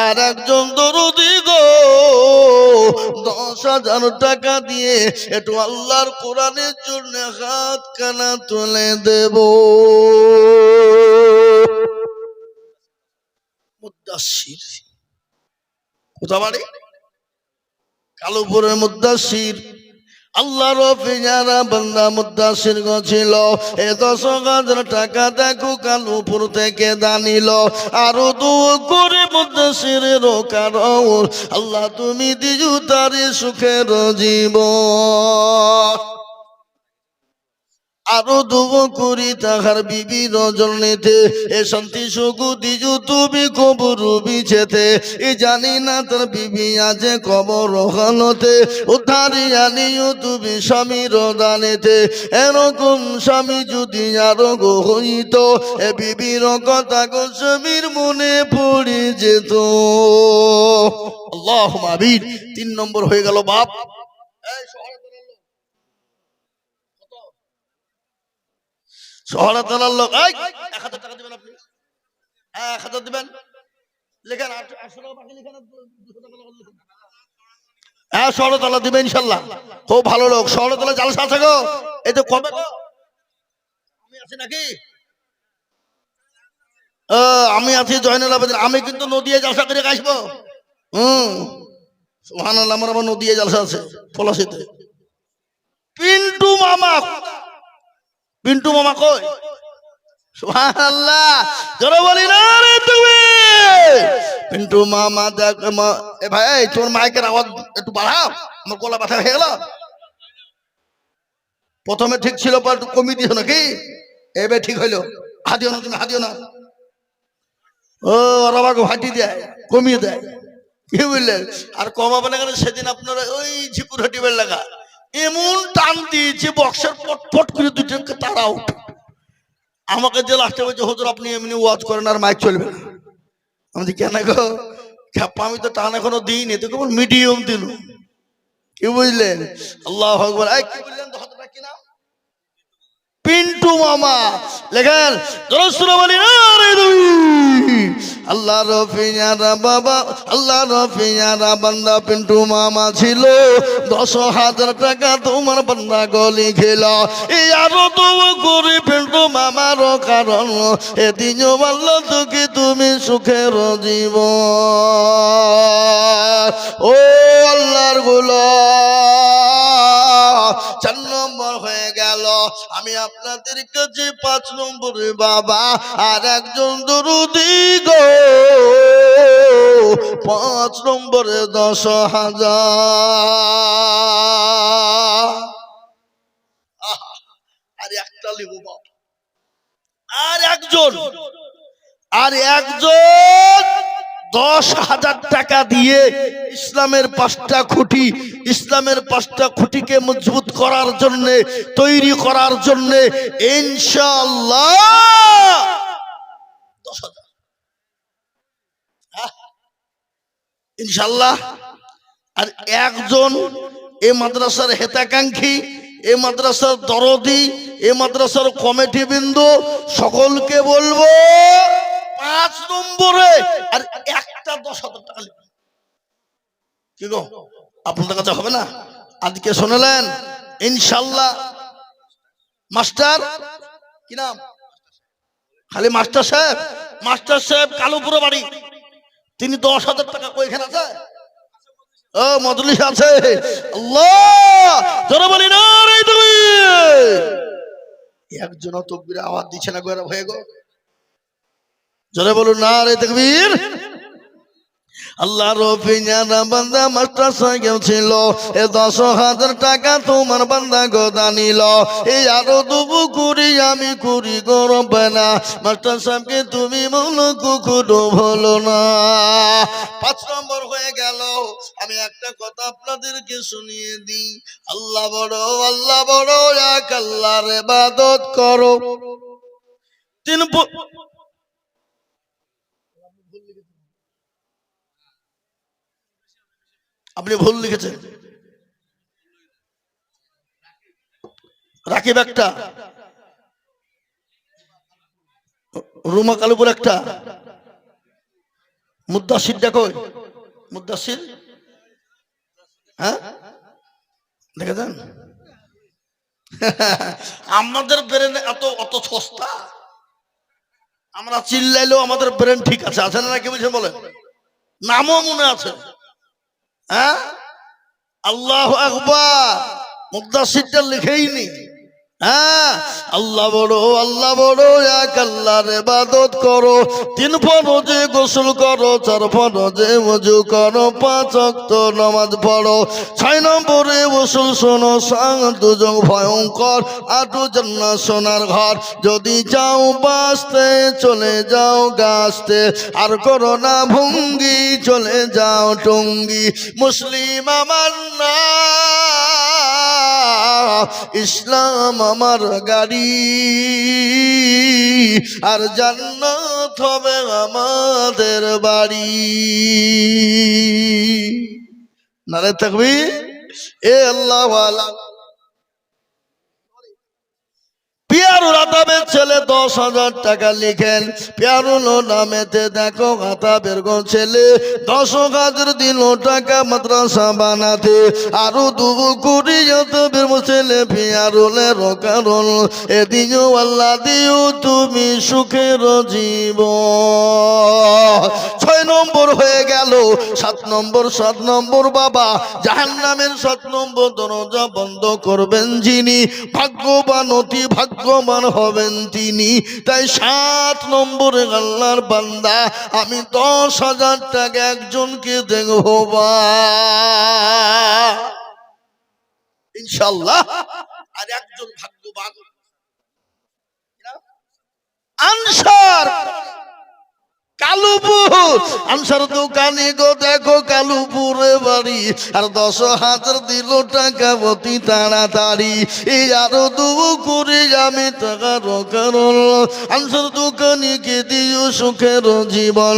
আর একজন দরুদি গো 10,000 টাকা দিয়ে একটু আল্লাহর কোরআনের জন্য হাত কানা তুলে দেব। মুদাসসির কোথা বাড়ি? কালুপুরের মুদাসসির। আল্লাহর পিয়ারা বান্দা মুদাসসির ছিল। এ 10,000 টাকা দেখো কালুপুর থেকে দানিল। আরো দোয়া করে মুদাসসিরের কারণ আল্লাহ তুমি দিজু তারে সুখের জীবন। আরো দোয়া করি তাহার বিবি রজনীতে এ শান্তি সুখ দিজু তুমি কবর বিছেতে। এ জানি না তার বিবি আছে কবর হালতে, উদ্ধারি আনিও তুমি স্বামীর দানেতে। এরকম স্বামী যদি আরো গো হইত, এ বিবির কথা গো স্বামীর মনে পড়ে যেত। আল্লাহুম্মা আমিন। 3 নম্বর হয়ে গেল বাপ। শহরাতলার লোক 1,000 টাকা দিবেন আপনি, 1,000 দিবেন। লেখেন 800 টাকা বাকি লেখেন, 200 টাকা লেখেন। হ্যাঁ শহরতলা দিবেন ইনশাল্লাহ। খুব ভালো লোক। শহরতলা জালসা আছে গো। এই তো কবে গো? আমি আছি নাকি? আমি আছি জয়নুল আবেদিন। আমি কিন্তু নদিয়া জালসা করে আসবো। সুবহানাল্লাহ, আমার আবার নদিয়া জালসা আছে পলাশিতে। পিন্টু মামা, পিন্টু মামা কই? সুবহানাল্লাহ, জোরে বলি না রে তুমি। পিন্টু মামা দেখ। এ ভাই তোর মাইকের আওয়াজ একটু বাড়াও, আমার গলা ব্যথা হয়ে গেল। প্রথমে ঠিক ছিল, পর কমিয়ে দিও নাকি? এবার ঠিক হইলো। হাদিও না তুমি, হাদিও না। ও রাবাকে হাঁটি দেয়, কমিয়ে দেয়। কি বুঝলেন? আর কমাবে না কেন? সেদিন আপনারা ওই ঝিপুর হাটিবের লাগা এমন টান দিয়েছে বক্সের পটপট করে 2টা তারা উঠ। আমাকে যে লাস্টে বলছে হুজুর আপনি এমনি ওয়াজ করেন আর মাইক চলবে না। আমি কেন গো খ্যাপা, আমি তো টান এখনো দিইনি, তো কেবল মিডিয়াম দিল। কি বুঝলেন? আল্লাহু আকবার। এই কি বললেন? হতটা কি নাম? পিন্টু মামা। লেখেন জোরে বলি না রে তুই। আল্লাহ রফিয়ারা বাবা, আল্লাহ রফিয়ারা বান্দা পিন্টু মামা ছিল। 10,000 টাকা তোমার বান্দা গলি খেল। এই আরো তো করি পিন্টু মামার কারণ এদিন আল্লাহ তোকে তুমি সুখের জীবন। ও আল্লাহর গোলাম, 4 নম্বর হয়ে গেল। আমি আপনাদের কাছে 5 নম্বরে বাবা আর একজন দরুদি গো 5 নম্বরে 10,000। আর একটা লিবো বাবা, আর একজন 10,000 টাকা দিয়ে ইসলামের 5টা খুঁটি, ইসলামের 5টা খুঁটিকে মজবুত করার জন্য, তৈরি করার জন্য ইনশাআল্লাহ 10,000 ইনশাআল্লাহ। আর একজন এ মাদ্রাসার হেতাকাঙ্ক্ষী, এ মাদ্রাসার দরদি, এ মাদ্রাসার কমিটি বিন্দু সকলকে বলবো 5 নম্বরে আর একটা 10,000 টাকা লিখবেন। কি গো আপনাদের কাছে হবে না? আজকে শুনলেন ইনশাআল্লাহ। মাস্টার কি নাম? খালি মাস্টার সাহেব কালুপুরে বাড়ি, তিনি 10,000 টাকা ওইখানে আছে। ও মজলিস আছে। আল্লাহ জোরে বলি না রে তুমি। একজন তাকবীর আওয়াজ দিচ্ছে না গোরা হয়ে গো, জোরে বলুন না রে তাকবীর। আল্লাহর পিয়ারা বান্দা মাস্টার সাহেব ছিল, এ 10,000 টাকা তোমার বান্দা গোদা নিল, এই আরো দুবু করি আমি করি গরব না, মাস্টার সাহেবকে তুমি বলো কুকুরও বলো না। 5 নম্বর হয়ে গেল। আমি একটা কথা আপনাদেরকে শুনিয়ে দিই, আল্লাহ বড় এক আল্লাহর ইবাদত করো। আপনি ভুল লিখেছেন। রাকিব একটা, রুমা কালুপুর একটা, মুদ্দাসিরটা কই? মুদ্দাসির, হ্যাঁ দেখেছেন? আমাদের ব্রেন অত সস্তা, আমরা চিল্লাইলেও আমাদের ব্রেন ঠিক আছে, আছে না কি বুঝে বলেন? নামও মনে আছে। হ্যাঁ, আল্লাহু আকবার, মুদ্দাসিরটা লিখেই নি। হ্যাঁ, আল্লাহ বড় এক আল্লাহর ইবাদত করো। 3 ফরজে গোসল করো, 4 ফরজে ওযু করো, 5 ওয়াক্ত নামাজ পড়ো। 6 নম্বরে গোসল শোনো, 7 দুজক ভয়ঙ্কর, 8 জান্নাত সোনার ঘর। যদি যাও বাঁচতে চলে যাও গাছতে, আর করো না ভঙ্গি চলে যাও টঙ্গি। মুসলিম আমার না, ইসলাম আমার গাড়ি, আর জান্নাত হবে আমাদের বাড়ি। নারে তাকবীর। এ আল্লাহ ওয়ালা পিয়ারুল আতাবের ছেলে 10,000 টাকা লিখেন। পিয়ারুল নামেতে দেখো আতাবের গো ছেলে 10,000 দিল টাকা মাদ্রাসা বানাতে, আরো 2 কোটি আতাবের ছেলে পিয়ারুলের কারণ এ দিও আল্লাহ দিও তুমি সুখের জীবন। 6 নম্বর হয়ে গেল। 7 নম্বর বাবা জাহান্নামের 7 নম্বর দরজা বন্ধ করবেন যিনি, ভাগ্যবান অতি ভাগ্যবান হবেন তিনি। তাই 7 নম্বরে আল্লাহর বান্দা আমি 10,000 টাকা একজনকে দেব ইনশাআল্লাহ। আর একজন ভাগ্যবান আনসার কালুপুর, আনসার দোকানি গো দেখো কালুপুরে বাড়ি, আর 10,000 দিল টাকা অতি তাড়াতাড়ি। এই আরো 2 করে আমি টাকার কারণ আনসার দোকানিকে দিও সুখের জীবন।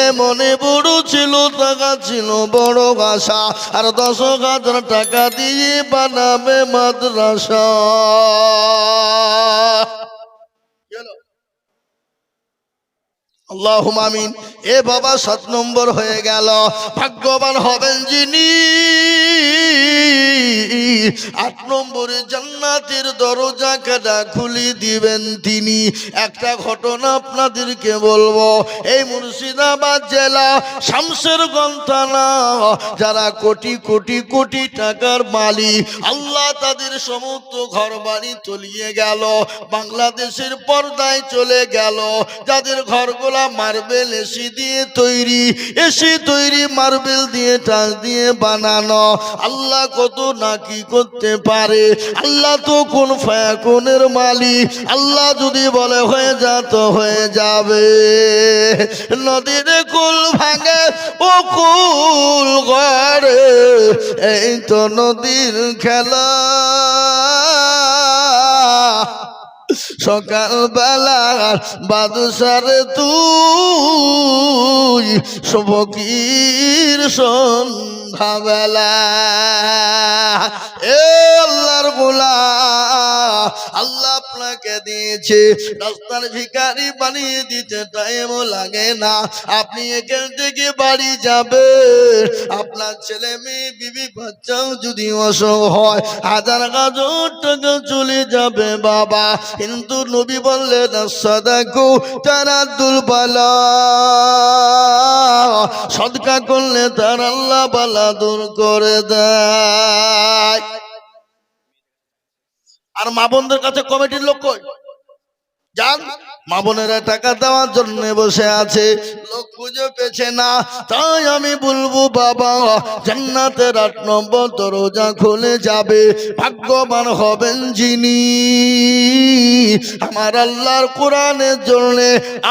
এ মনে বড় ছিল টাকা ছিল বড় আশা, আর 10,000 টাকা দিয়ে বানাবে মাদ্রাসা। আল্লাহুম্মা আমিন। এ বাবা 7 নম্বর হয়ে গেল। ভাগ্যবান হবেন যিনি 8 নম্বরে জান্নাতের দরজা কাটা খুলে দিবেন তিনি। একটা ঘটনা আপনাদেরকে বলবো, এই মুর্শিদাবাদ জেলা শামশেরগঞ্জ থানা যারা কোটি কোটি কোটি টাকার মালিক, আল্লাহ তাদের সমস্ত ঘর বাড়ি তলিয়ে গেল, বাংলাদেশের পর্দায় চলে গেল। যাদের ঘরগুলো মার্বেল এসি দিয়ে তৈরি, এসি তৈরি মার্বেল দিয়ে টাচ দিয়ে বানানো, আল্লাহ কত নাকি করতে পারে। আল্লাহ তো কোন ফায়াকুনের মালিক, আল্লাহ যদি বলে হয়ে যা তো হয়ে যাবে। নদীর কুল ভাঙে ও কুল গড়ে, এই তো নদীর খেলা। সকাল বেলা বাদশার তুই শুভকির সন্ধ্যা বেলা। এ আল্লাহর গোলাম, আল্লাহ আপনাকে আপনাকে দিয়েছে, রাস্তার ভিখারি বানিয়ে দিতে টাইমও লাগে না। আপনি এখান থেকে বাড়ি যাবেন, আপনার ছেলে মেয়ে বিবি বাচ্চাও যদি অসুখ হয় হাজার হাজার টাকা চলে যাবে বাবা। কিন্তু নবী বললেন সাদাকু তারাদুল বালা, সদকা করলে তার আল্লাহ বালা দূর করে দেয়। আর মা বোনদের কাছে কমিটির লোক কই যান, মা বোনেরা টাকা দেওয়ার জন্য বসে আছে, লোক খুঁজে পেছে না। তাই আমি বলবো বাবা, জান্নাতের ৮ নম্বর দরজা খুলে যাবে, ভাগ্যবান হবেন যিনি আমার আল্লাহর কোরআনের জন্য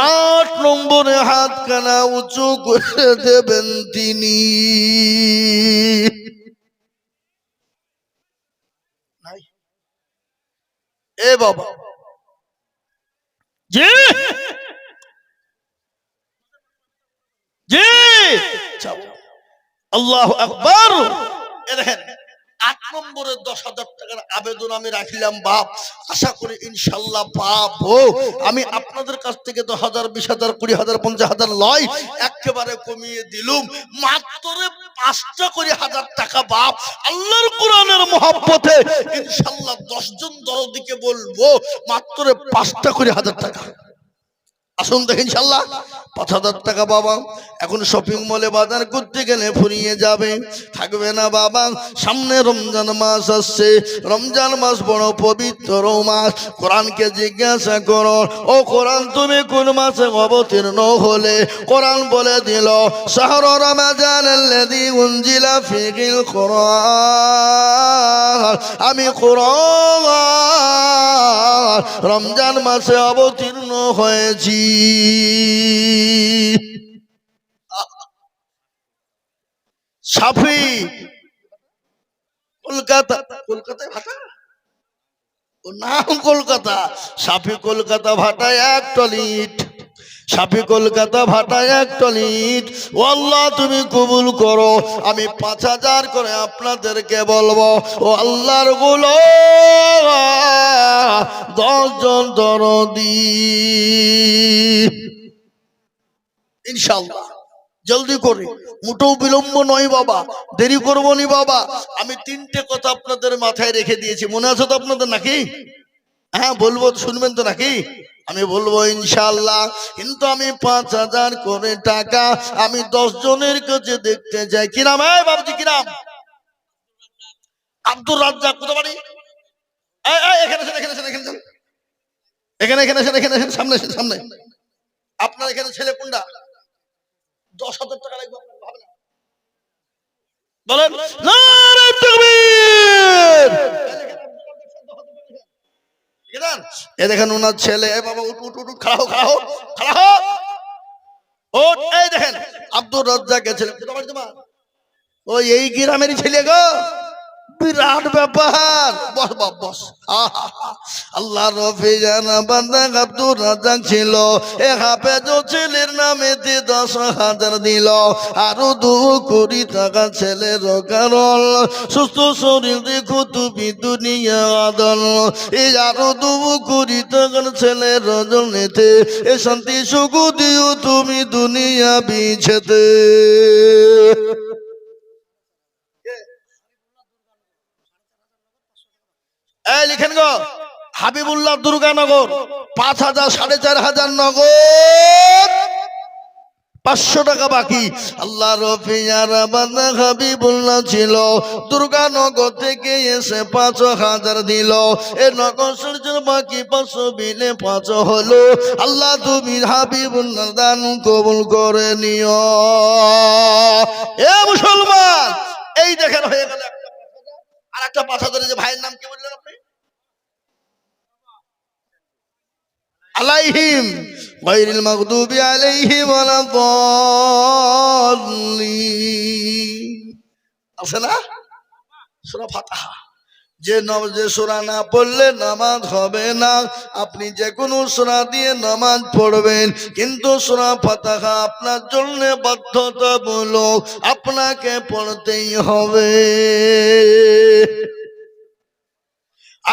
৮ নম্বরে হাতখানা উঁচু করে দেবেন তিনি। এ বাবা জি জি, আল্লাহু আকবার। এ দেখেন ৮ নম্বরে ১০,০০০ টাকার আবেদন আমি রাখলাম বাপ, আশা করি ইনশাল্লাহ পাবো। আমি আপনাদের কাছ থেকে ১০,০০০, ২০,০০০, ২০,০০০, ৫০,০০০ লয়, একেবারে কমিয়ে দিলুম মাত্র ৫টা করে ১০০০ টাকা বাপ। আল্লাহর কোরআনের মহব্বতে ইনশাল্লাহ ১০ জন দরদিকে বলবো মাত্র ৫টা করে ১০০০ টাকা। আসুন দেখেন ইনশাল্লাহ ৫,০০০ টাকা বাবা। এখন শপিং মলে বাজার করতে গেলে ফুরিয়ে যাবে, থাকবে না বাবা। সামনে রমজান মাস আসছে, রমজান মাস বড় পবিত্র মাস। কোরআনকে জিজ্ঞাসা করো, ও কোরআন তুমি কোন মাসে অবতীর্ণ হলে? কোরআন বলে দিল শাহরু রমাজানাল্লাযী উনজিলা ফীহিল কুরআন, আমি কোরআন রমজান মাসে অবতীর্ণ হয়েছি। সাফি কলকাতা, কলকাতায় ভাটা ও নাম কলকাতা, সাফি কলকাতা ভাটায় ১ টলি ইট, সাফি কলকাতা ভাটায় ১ টলি ইট। ও আল্লাহ তুমি কবুল করো। আমি ৫,০০০ করে আপনাদেরকে বলবো, ও আল্লাহর গোলাম ১০ জন দরদি ইনশাআল্লাহ জলদি করে, মোটেও বিলম্ব নয় বাবা, দেরি করবো নি বাবা। আমি ৩টে কথা আপনাদের মাথায় রেখে দিয়েছি, মনে আছে তো আপনাদের নাকি? হ্যাঁ বলবো, শুনবেন তো নাকি? আমি বলবো ইনশাআল্লাহ। কিন্তু আমি ৫,০০০ করে টাকা আমি ১০ জনের কাছে দেখতে যাই। কি নাম? বাবুজি কি নাম? আব্দুর রাজ্জাক। কোথা বাড়ি? এখানে সামনে সামনে। আপনার এখানে ছেলে কোনটা? ১০,০০০ টাকা লাগবে বলেন। নারে তাকবীর। এ দেখেন ওনার ছেলে। বাবা উঠ উঠ উঠ, খাড়া হো খাড়া হো খাড়া হো। ওঠ। এই দেখেন আব্দুর রাজ্জাকের ছেলে। ওই এই গ্রামেরই ছেলে গো, বিরাট ব্যাপার। বস বাপ বস। আল্লাহ রফি জানা বান্দা আব্দুর রাজ্জাক ছিল, এ হাফেজ ছেলের নামেতে ১০,০০০ দিল। আরো ২ কোটি টাকা ছেলের কারণ সুস্থ শরীর দেখো তুমি দুনিয়া আদল। এই আরো ২ কোটি টাকার ছেলের রজনীতে এ শান্তি সুখ দিও তুমি দুনিয়া বিছেতে। এই লিখেন গো, হাবিবুল্লাহ দুর্গানগর ৫,০০০, ৪,৫০০ নগদ, ৫০০ টাকা বাকি। আল্লাহ রফিয়ার বান্দা হাবিবুল্লাহ ছিল, দুর্গানগর থেকে এসে ৫,০০০ দিল। এ নগদ সূর্যের বাকি ৫০০ বিলে ৫ হলো। আল্লাহ তুমি হাবিবুল্লাহ দান কবুল করে নিও। এ মুসলমান, এই দেখেন হয়ে গেল আর একটা ৫,০০০। যে ভাইয়ের নাম কি বললেন আপনি? আলাইহিম গায়রিল মাগদুবি আলাইহিম ওয়ালাদ-দাল্লিন। আছে না সূরা ফাতিহা? যে সূরা না পড়লে নামাজ হবে না। আপনি যে কোনো সূরা দিয়ে নামাজ পড়বেন, কিন্তু সূরা ফাতিহা আপনার জন্য বাধ্যতামূলক, আপনাকে পড়তেই হবে।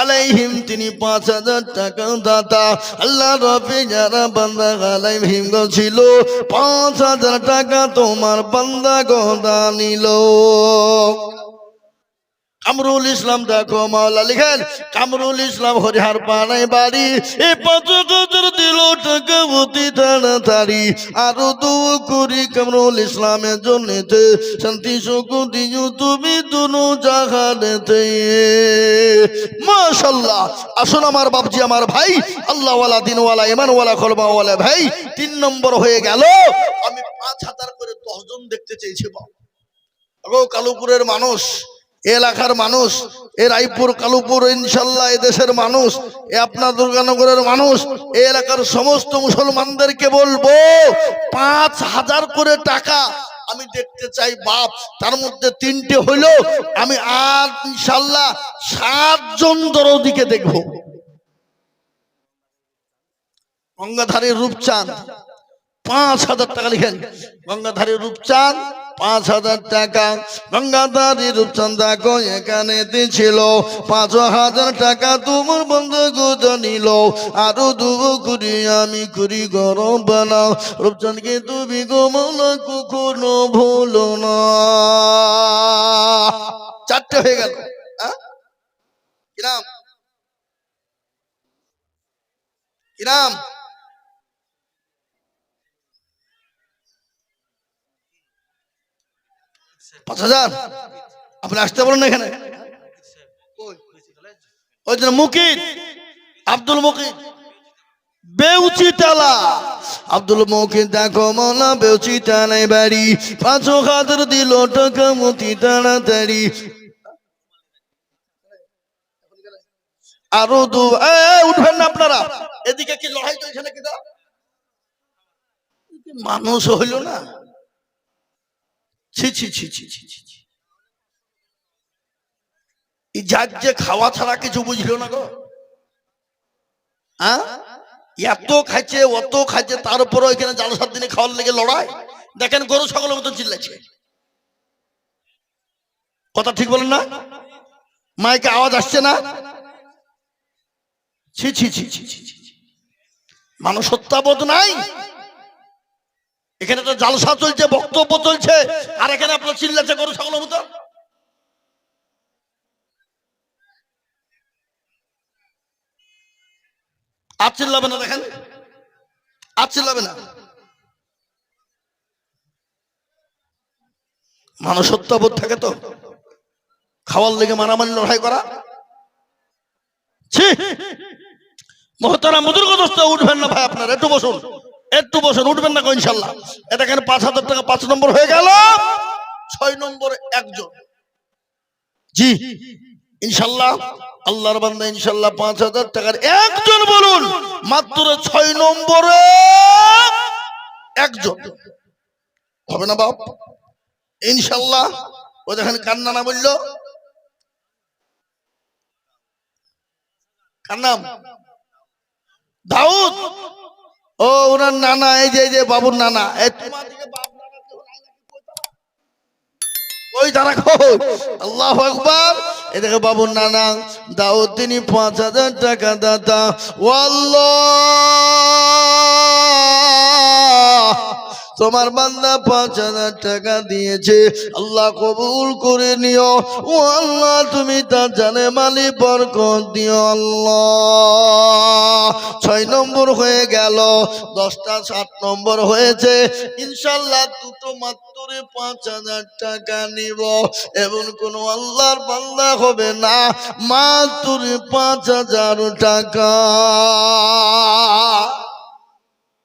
আলাইহিম তিনি 5,000 টাকা দাতা। আল্লাহ রবে যারা বান্দা আলাইহিম ছিল 5,000 টাকা তোমার বান্দা গদা নিল। কামরুল ইসলাম দেখো মাওলা লিখেন, কামরুল ইসলাম হরিহার পানাই বাড়ি, এই 5,000 দিল টাকা অতি তাড়াতাড়ি। আরো দোয়া করি কামরুল ইসলামের জন্যতে শান্তি সুখ দিও তুমি দুনো জাহানেতে। মাশাআল্লাহ। আসুন আমার বাপজি, আমার ভাই, আল্লাহওয়ালা দিনওয়ালা ইমানওয়ালা কলমাওয়ালা ভাই, 3 নম্বর হয়ে গেল। আমি 5,000 করে 10 জন দেখতে চেয়েছি। বাবা কালুপুরের মানুষ, এলাকার মানুষ, এ রায়পুর কালুপুর ইনশাল্লাহ এদেশের মানুষ, এ আপনার দুর্গানগরের মানুষ, এই এলাকার সমস্ত মুসলমানদেরকে বলবো 5,000 করে টাকা আমি দেখতে চাই বাপ। তার মধ্যে 3টে হইল, আমি আর ইনশাল্লাহ 7 জন দরদিকে দেখবো। গঙ্গাধারী রূপচাঁদ 5,000 টাকা লিখেন। গঙ্গাধারী রূপচাঁদ 5,000 টাকা। গঙ্গাধারী রূপচাঁদ দেখো এখানে ছিল 5,000 টাকা তোমার বন্ধু গুদ নিল। আরো দুবো করি আমি করি গরম বানাও, রূপচাঁদকে তুমি গোমলা কখনো ভুলো না। 4টে হয়ে গেল। কিরাম কিরাম 5,000 আপনি আসতে বলেন এখানে। ওই জন্য মুকিদ, আব্দুল মুকিদ বেউচি টালা, আব্দুল মুকিদ দেখো মাওলা বেউচি টালাই বাড়ি, 5,000 দিল টাকা মতি তাড়াতাড়ি। আরো উঠবেন না আপনারা, এদিকে কি লড়াই চলছে নাকি? মানুষ হইল না। ছি ছি ছি ছি ছি ছি। এই যার যে খাওয়া ছাড়া কিছু বুঝলো না গো। হ্যাঁ, এত খাইছে অত খাইছে, তার উপরে এখানে জালসার দিনে খাওয়ার লেগে লড়াই। দেখেন গরু ছাগলের মতো চিল্লাচ্ছে। কথা ঠিক বলেন না? মাইকে আওয়াজ আসছে না? ছি ছি ছি ছি ছি ছি। মানুষত্ববোধ নাই। এখানে তো জালসা চলছে, বক্তব্য চলছে, আর এখানে আপনার চিল্লাচ্ছে গরু ছাগলের মতো। আর চিল্লাবে না, দেখেন আর চিল্লাবে না। মানুষত্ববোধ থাকে তো খাওয়ার লেগে মারামারি লড়াই করা। ছি মোহতারাম বুজুর্গ, উঠবেন না ভাই, আপনারা একটু বসুন, একটু বসুন, উঠবেন না গো ইনশাল্লাহ। এটা এখানে 5,000 টাকা 5 নম্বর হয়ে গেল। 6 নম্বরে একজন। জি ইনশাল্লাহ আল্লাহর বান্দা ইনশাল্লাহ 5,000 টাকার একজন বলুন। মাত্র 6 নম্বরে একজন হবে না বাপ ইনশাল্লাহ। ও দেখেন কান্না না বললো, কার নাম? দাউদ। ও ওনার নানা, এই যে বাবুর নানা। ওই তারা আল্লাহু আকবার। এই দেখো বাবুর নানা দাউদ, তিনি 5,000 টাকা দাতা। আল্লাহ তোমার বান্দা 5,000 টাকা দিয়েছে, আল্লাহ কবুল করে নিও। ও আল্লাহ তুমি তার জানে মালি বরকত দিও আল্লাহ। 6 নম্বর হয়ে গেল, 10টা 7 নম্বর হয়েছে ইনশাল্লাহ। দুটো মাত্র 5,000 টাকা নিব, এমন কোন আল্লাহর বান্দা হবে না। মাত্র 5,000 টাকা।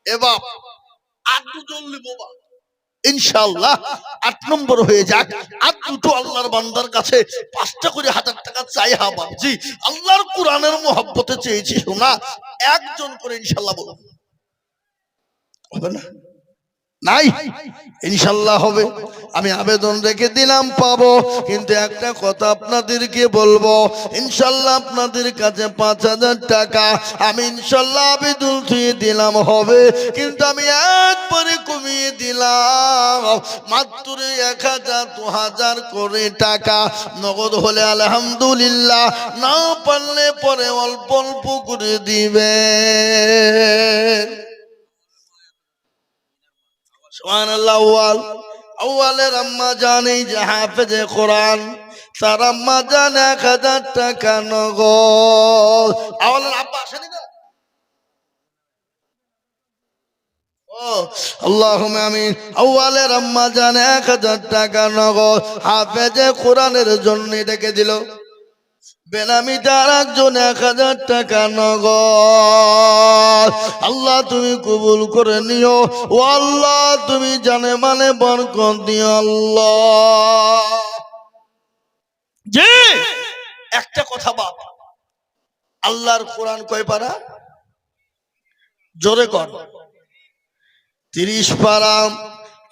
এবার আর দুজন নিব ইনশাআল্লাহ। 8 নম্বর হয়ে যাক। আর দুটো আল্লাহর বান্দার কাছে 5টা করে 1,000 টাকা চাই। হা বাবজি, আল্লাহর কোরআনের মহব্বতে চেয়েছি শোনা। একজন করে ইনশাআল্লাহ বলুন, হবে না? নাই? ইনশাল্লাহ হবে। আমি আবেদন রেখে দিলাম, পাবো। কিন্তু একটা কথা আপনাদেরকে বলবো, ইনশাল্লাহ আপনাদের কাছে 5,000 টাকা আমি ইনশাল্লাহ আবেদন থুয়ে দিলাম হবে, কিন্তু আমি একবারে কমিয়ে দিলাম মাত্র 1,000 2,000 করে টাকা। নগদ হলে আলহামদুলিল্লাহ, না পারলে পরে অল্প অল্প করে দিবেন। সুবহানাল্লাহ। আউয়ালের আম্মা জান, এই যে হাফেজে কোরআন, তার আম্মা জান 1,000 টাকা নগদ। আউয়ালের আব্বা আসেনি না? ও আল্লাহুম্মা আমিন। আউয়ালের আম্মা জান 1,000 টাকা নগদ হাফেজে কোরআনের জন্য ডেকে দিল। বেনামিতে আর একজন 1,000 টাকা নগদ। আল্লাহ তুমি কবুল করে নিও, ও আল্লাহ তুমি জানে মানে বরকত দিও আল্লাহ। যে একটা কথা বাপ, আল্লাহর কোরআন কয় পারা? জোরে কর। 30 পারা।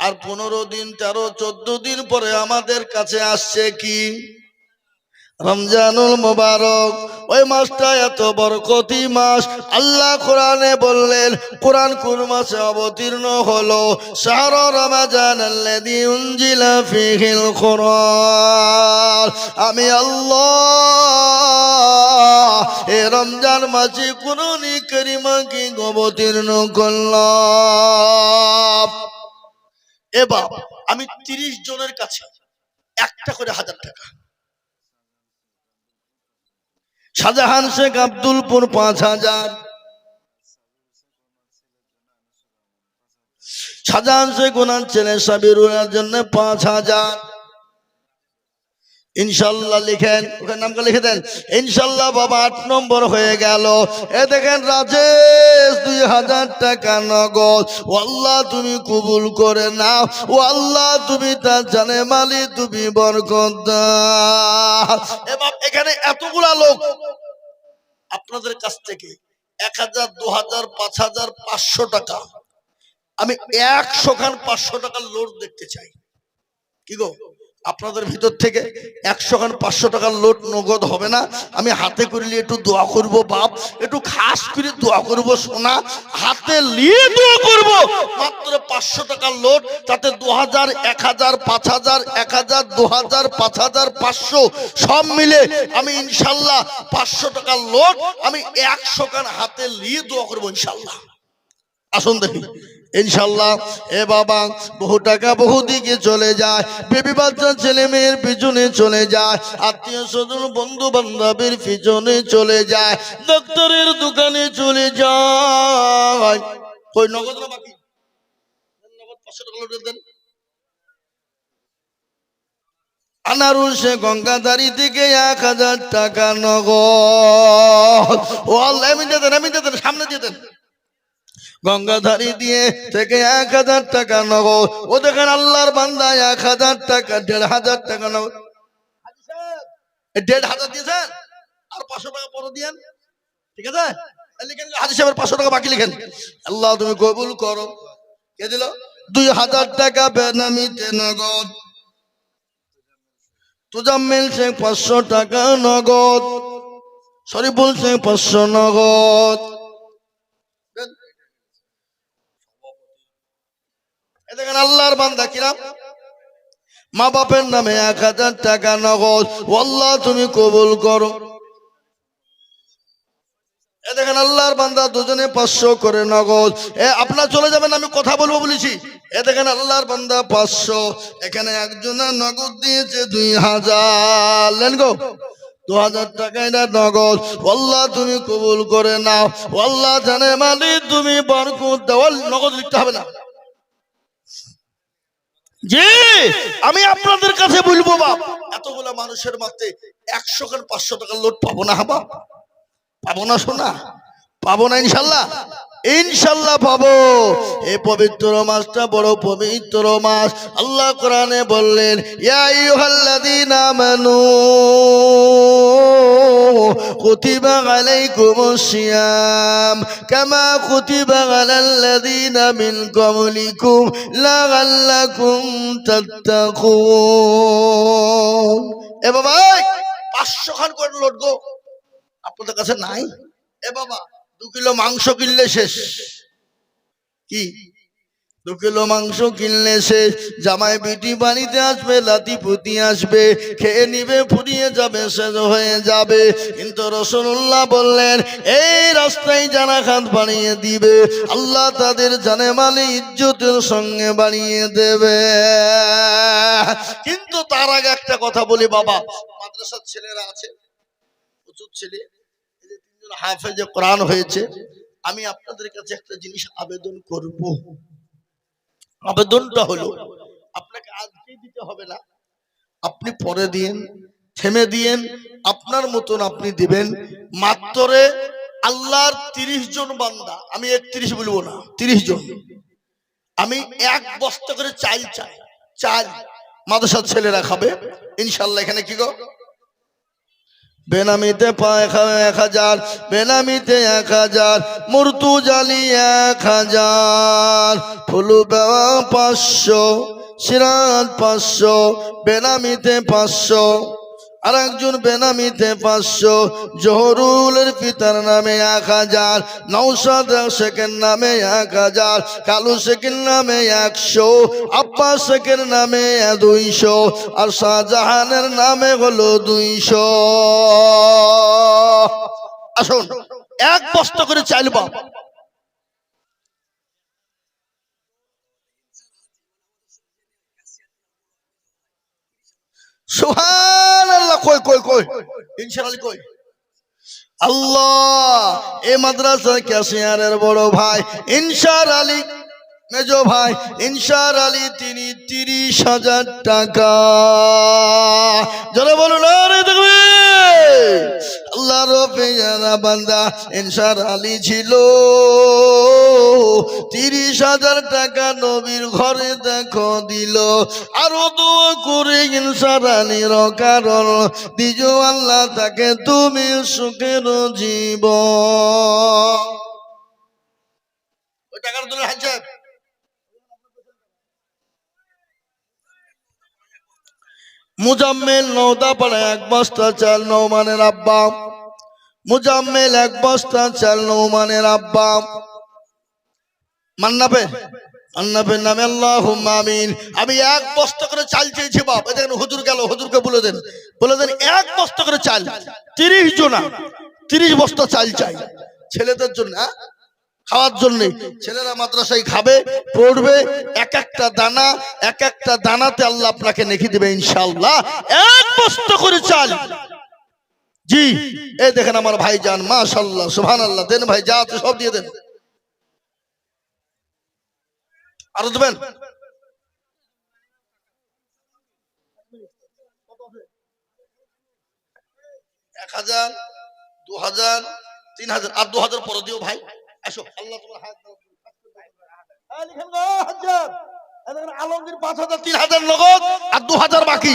আর 15 দিন 13-14 দিন পরে আমাদের কাছে আসছে কি? রমজানুল মুবারক। ওই মাসটা এত বরকতি মাস। আল্লাহ কোরআনে বললেন, কোরআন কোন মাসে অবতীর্ণ হলো? শাহরু রমাজানাল্লাযী উনজিলা ফীহিল কোরআন। আমি আল্লাহ এই রমজান মাসে কোরআন কারীমকে অবতীর্ণ করলাম। এবার আমি 30 জনের কাছে একটা করে 1,000 টাকা। শাহজাহান শেখ আব্দুলপুর 5,000, শাহজাহান শেখ ওনার ছেলে সাবিরুলের জন্য 5,000। ইনশাল্লাহ লিখেন, ওখানে নামটা লিখে দেন। ইনশাল্লাহ বাবা 8 নম্বর হয়ে গেল। এ দেখেন রাজেশ 2,000 টাকা নগদ। ও আল্লাহ তুমি কবুল করে নাও, ও আল্লাহ তুমি তার জানে মালি তুমি বরকত দাও। এবার এখানে এতগুলা লোক আপনাদের কাছ থেকে 1,000 2,000 5,000 500 টাকা, আমি 100 খান 500 টাকার লোড দেখতে চাই। কি গো, আপনাদের ভিতর থেকে 100 খান 500 টাকার লোড নগদ হবে না? আমি হাতে করে নিয়ে একটু দোয়া করব বাপ, একটু খাস করে দোয়া করব সোনা, হাতে নিয়ে দোয়া করব। মাত্র 500 টাকার লোড, তাতে 2,000 1,000 5,000 1,000 2,000 5,000 500 সব মিলে আমি ইনশাল্লাহ 500 টাকার লোড আমি 100 খান হাতে নিয়ে দোয়া করব ইনশাল্লাহ। আসুন দেখি ইনশাল্লাহ। এ বাবা, বহু টাকা বহু দিকে চলে যায়, বেবি বাচ্চা ছেলে মেয়ের পিছনে চলে যায়, আত্মীয় স্বজন বন্ধু বান্ধবের পিছনে চলে যায়, ডাক্তারের দোকানে চলে যায়। কই নগদ না বাকি? নগদ 500 টাকা লোড দেন। আনারুল সে গঙ্গাধারী থেকে 1,000 টাকা নগদ। ও আল্লাহ, আমি দিয়ে দেন, সামনে দিয়ে দেন। গঙ্গাধারী দিয়ে থেকে 1,000 টাকা নগদ। ও দেখেন আল্লাহর বান্দা 1,000 টাকা, 1,500 টাকা নগদ। 1,500 দিয়েছেন, আর 500 টাকা পরে দিয়েন, ঠিক আছে? লিখেন হাজী সাহেবের 500 টাকা বাকি লিখেন। আল্লাহ তুমি কবুল করো। কে দিল? 2,000 টাকা বেনামিতে নগদ। তুজাম্মিল শেখ 500 টাকা নগদ। শরীফুল শেখ 500 নগদ। দেখেন আল্লাহর বান্দা কিরাম, মা বাপের নামে 1,000 টাকা নগদ। আল্লাহ তুমি কবুল করো। এ দেখেন আল্লাহর বান্দা দুজনে 500 করে নগদ। আপনারা চলে যাবেন, আমি কথা বলবো বলেছি। এ দেখেন আল্লাহর বান্দা 500, এখানে একজনের নগদ দিয়েছে 2,000। লেন গো, 2,000 টাকা এটা নগদ। আল্লাহ তুমি কবুল করে নাও। আল্লাহ জানে মালিক তুমি বরকত দাও। নগদ লিখতে হবে না। জি, আমি আপনাদের কাছে বলবো বাপ, এতগুলা মানুষের মধ্যে 100 খান 500 টাকার লোড পাবো না বাপ? পাবো না সোনা? পাবো না ইনশাল্লাহ? ইনশাল্লাহ পাবো। এই পবিত্র মাসটা বড় পবিত্র মাস। আল্লাহ কোরআনে বললেন, ইয়া আইয়ুহাল্লাযীনা আমানু কুতিবা আলাইকুমুস সিয়াম কামা কুতিবা আলাল লাযীনা মিন ক্বাবলিকুম লাআল্লাকুম তাত্তাকুন। এ বাবা 500 খান করে লোট গো, আপনাদের কাছে নাই? এ বাবা 2 কিলো মাংস কিনলে শেষ। কি 2 কিলো মাংস কিনলে শেষ। জামাই বিটি বাড়িতে আসবে, লাতি পুতি আসবে, খেয়ে নিবে, ফুরিয়ে যাবে, শেষ হয়ে যাবে। কিন্তু রাসূলুল্লাহ বললেন এই রাস্তায় যারা হাত বাড়িয়ে দিবে আল্লাহ তাদের জানে মালে ইজ্জতের সঙ্গে বাড়িয়ে দেবে। কিন্তু তার আগে একটা কথা বলি বাবা, মাদ্রাসার ছেলেরা আছে, প্রচুর ছেলে, এই যে 3 জন হাফেজে কোরআন হয়েছে, আমি আপনাদের কাছে একটা জিনিস আবেদন করব। আবেদনটা হলো আপনাকে আজকেই দিতে হবে না, আপনি পরে দিয়েন, থেমে দিয়েন, আপনার মতন আপনি দিবেন। মাত্রে আল্লাহর 30 জন বান্দা, আমি 31 বলবো না, 30 জন, আমি 1 বস্তা করে চাল চাই। চাল মাদ্রাসার ছেলেরা খাবে ইনশাআল্লাহ। এখানে কি গো বেনামিতে 1000, বেনামিতে 1000, মুরতুজালি 1000, ফুলু বেওয়া 500, সিরাজ 500, বেনামিতে 500, আর একজন বেনামিতে 500, জহরুলের পিতার নামে 1000, নওশাদ শেখের নামে 1000, কালু শেখের নামে 100, আব্বাস শেখের নামে 200, আর শাহজাহানের নামে হলো 200। আসুন 1 বস্তা করে চাইল বাপ। সুবহানাল্লাহ। কই কই কই ইনশাআল্লাহ কই? আল্লাহ, এই মাদ্রাসা ক্যাশিয়ারের বড় ভাই ইনসার আলী, মেজো ভাই ইনসার আলী, তিনি 30,000 টাকা, যারা বলুন আরে দেখবে আল্লাহর পেয়ারা বান্দা ইনসার আলী ছিল। 30,000 টাকা নবীর ঘরে দেখো দিল। আরো দোয়া করে ইনসার আলীর কারণ দিজো আল্লাহ তাকে তুমি সুখের জীবন। ওই টাকার জন্য হাজার মুজাম্মেল নওদাপাড়া 1 বস্তা চাল, নওমানের আব্বা মুজাম্মেল 1 বস্তা চাল, নওমানের আব্বা মান্নাফের নামে আল্লাহুম্মা আমিন। আমি 1 বস্তা করে চাল চেয়েছি বাপ। দেখেন হুজুর গেল, হুজুরকে বলে দেন 1 বস্তা করে চাল, 30 জনা 30 বস্তা চাল চাই ছেলেদের জন্য, খাওয়ার জন্য। ছেলেরা মাদ্রাসায় খাবে, পড়বে, এক একটা দানাতে আল্লাহ আপনাকে নেকি দেবে ইনশাআল্লাহ। 1 বস্তা করে চাল। জি এই দেখেন আমার ভাইজান, মাশাআল্লাহ সুবহানাল্লাহ, দেন ভাই, যা আছে সব দিয়ে দেন। আরো দেবেন? 1000, 2000, 3000, আর 2000 পরে দিও ভাই। আসো আল্লাহ তোমার হায়াত দাও। লিখেন গো হাজার, আলমগীর 5000, 3000 নগদ আর 2000 বাকি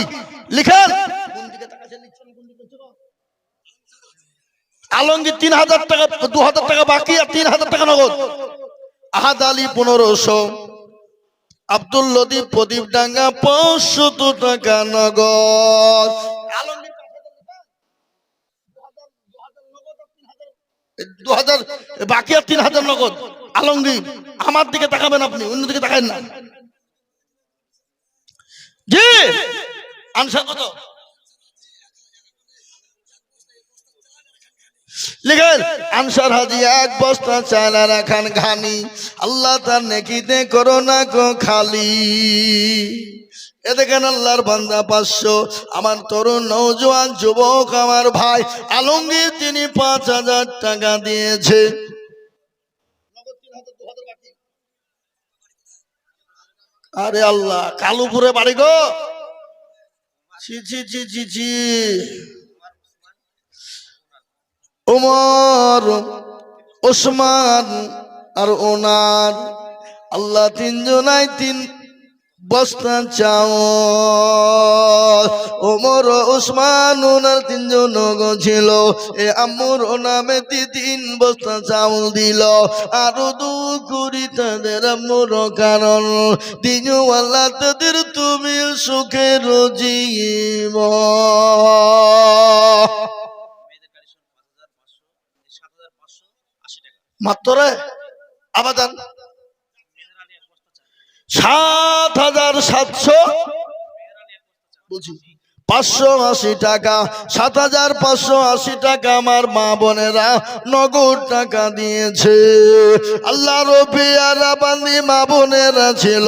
লিখেন। কোন দিকে তাকাছেন? লিখছেন কোন দিকে? আলমগীর 3000 টাকা, 2000 টাকা বাকি আর 3000 টাকা নগদ। আহাদ আলী 1500, আব্দুল লতিফ প্রদীপ ডাঙ্গা 500 টাকা নগদ। আলমগীর 2000 বাকি আর 3000 নগদ। আলমগীর আমার দিকে তাকাবেন, আপনি অন্য দিকে তাকাবেন না। জি আনসার কত লিখেন? আনসার হাজি 1 বস্তা চাল আর খান ঘানি, আল্লাহ তার নেকিতে করো না গো খালি। এ দেখেন আল্লাহর বান্দা 500। আমার তরুণ নওজোয়ান যুবক আমার ভাই আলমগীর, তিনি 5000 টাকা দিয়েছে। আরে আল্লাহ, কালুপুরে বাড়ি গো। জি জি জি জি জি, উমর, ওসমান আর ওনার, আল্লাহ 3 জনাই 3 বস্তা চাও ওমর ওসমান ওনার তিনজন ছিল এ আম্মুর নামে 3 বস্তা চাউল দিল আরো 2 কুড়ি তাদের আম্মুর কারণ দিনওয়ালা তাদের তুমি সুখের জীবন মাত্র আবাদান 7,700 বুঝি 580 টাকা 7,580 টাকা আমার মা বোনেরা নগদ টাকা দিয়েছে আল্লাহ রবিয়ারা বান্দি মা বোনেরা ছিল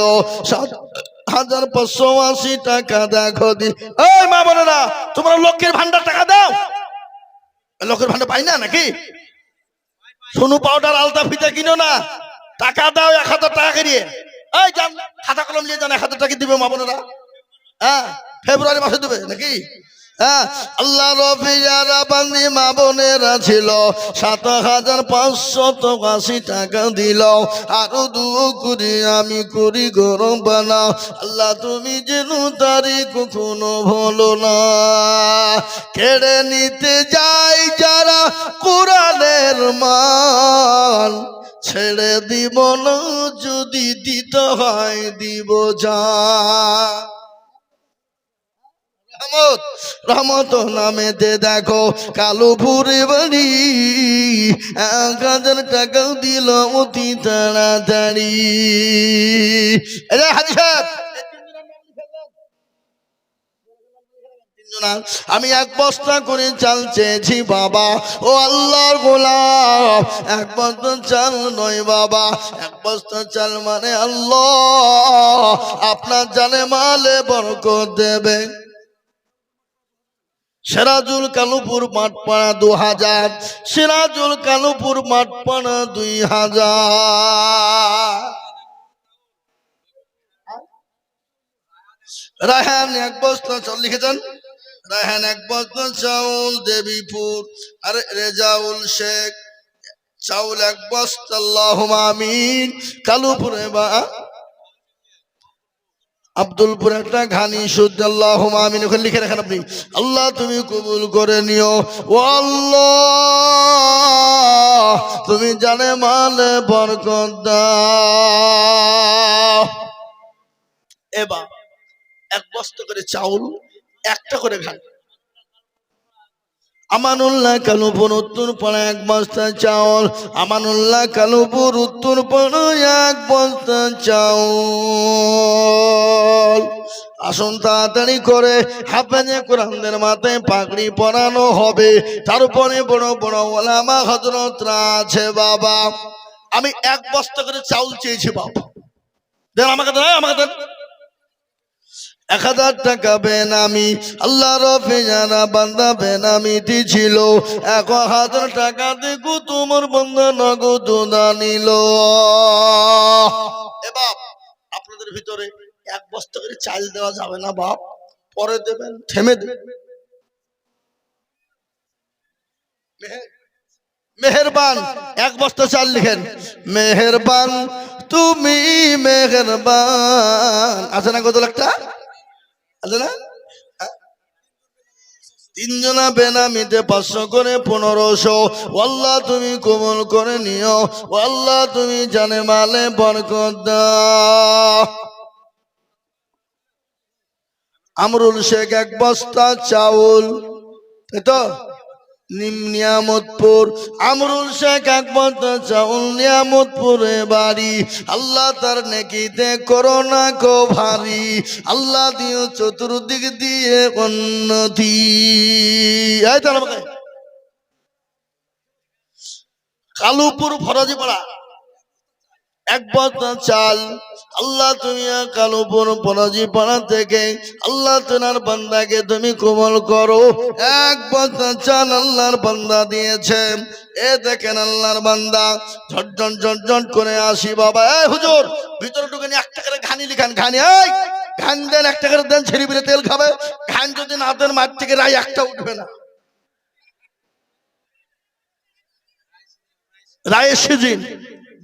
7,580 টাকা দেখো দি এই মা বোনেরা তোমরা লক্ষ্মীর ভান্ডার টাকা দাও লক্ষ্মীর ভান্ডার পাই না নাকি সোনু পাউডার আলতা ফিতা কিনো না টাকা দাও 1,000 টাকা করিয়ে এই যান খাতা কলম নিয়ে যান 1,000 টাকা দিবে মা বোনেরা হ্যাঁ ফেব্রুয়ারি মাসে দেবে নাকি হ্যাঁ আল্লাহ রবিয়ারা বান্দি মা বোনেরা ছিল 7,580 টাকা দিল আরো 2 কুড়ি আমি করি গরম বানাও আল্লাহ তুমি যেন তারিখ কখনো ভুলো না কেড়ে নিতে যাই যারা কোরআনের মান ছেড়ে দিব না যদি দিতে হয় দিব যা রহমত নামেতে দেখো কালুপুরে বাড়ি 1,000 টাকা দিল অতি তাড়াতাড়ি হাজি সাহেব আমি 1 বস্তা করে চাল চেয়েছি বাবা ও আল্লাহর গোলাম 1 বস্তা চাল নয় বাবা 1 বস্তা চাল মানে আল্লাহ আপনার জানে মালে বরকত দেবে সিরাজুল কালুপুর মাঠপাড়া 2000 সিরাজুল কালুপুর মাঠপাড়া 2000 রায়হান 1 বস্তা চাল লিখেছেন রায়হান 1 বস্তা চাউল দেবীপুর আর রেজাউল শেখ চাউল 1 বস্তা আল্লাহুম্মা আমিন কালুপুরে বা আব্দুলপুর একটা ঘানি শুদ্ধ আল্লাহুম্মা আমিন ওখানে লিখে রাখেন আপনি আল্লাহ তুমি কবুল করে নিও ও আল্লাহ তুমি জানে মালে বরকত দাও এবার 1 বস্তা করে চাউল একটা করে ঘানি আমানুল্লাহ কালুপুর উত্তর পাড়া 1 বস্তা চাউল আমানুল্লাহ কালুপুর উত্তর পাড়া 1 বস্তা চাউল আসুন তাড়াতাড়ি করে হাফেজে কোরআনদের মাথায় পাগড়ি পরানো হবে তারপরে বড় বড় ওলামা হযরতরা আছে বাবা আমি 1 বস্তা করে চাউল চেয়েছি বাবা দেন আমাকে দেন আমাকে দেন 1,000 টাকা বেনামি আল্লাহ রফিজানা বান্দা বেনামি ছিল 1,000 টাকা দেখো তোমার বান্দা নগদ নিল এ বাপ আপনাদের ভিতরে 1 বস্তা করে চাল দেওয়া যাবে না বাপ পরে দেবেন থেমে দেবেন মেহেরবান 1 বস্তা চাল লিখেন মেহেরবান তুমি মেহেরবান আছে না কত একটা আছে না 3 জনা বেনামিতে 500 করে 1500 আল্লাহ তুমি কবুল করে নিও আল্লাহ তুমি জানে মালে বরকত দাও আমরুল শেখ 1 বস্তা চাউল তাই তো নিয়ামতপুর আমরুল শেখ 1 বস্তা চাউল নিয়ামতপুরে বাড়ি আল্লাহ তার নেকিতে করোনা কো ভারী আল্লাহ দিও চতুর্দিক দিয়ে উন্নতি এই তো আমাকে কালুপুর ফরাজিপাড়া 1 বস্তা চাল আল্লাহ তুমি কালুপুর ফরাজিপাড়া থেকে আল্লাহ তোমার বান্দাকে তুমি কবুল করো 1 বস্তা চাল আল্লাহর বান্দা দিয়েছে এ দেখেন আল্লাহর বান্দা ঝটঝট ঝটঝট করে আসি বাবা এই হুজুর ভিতরে ঢুকে 1 টাকা করে ঘানি লিখান ঘানি এই ঘান দেন 1 টাকা করে দেন ছেড়ে বিরে তেল খাবে ঘান যদি না দেন মাঠ থেকে রাই একটা উঠবে না রায়ের সিজিন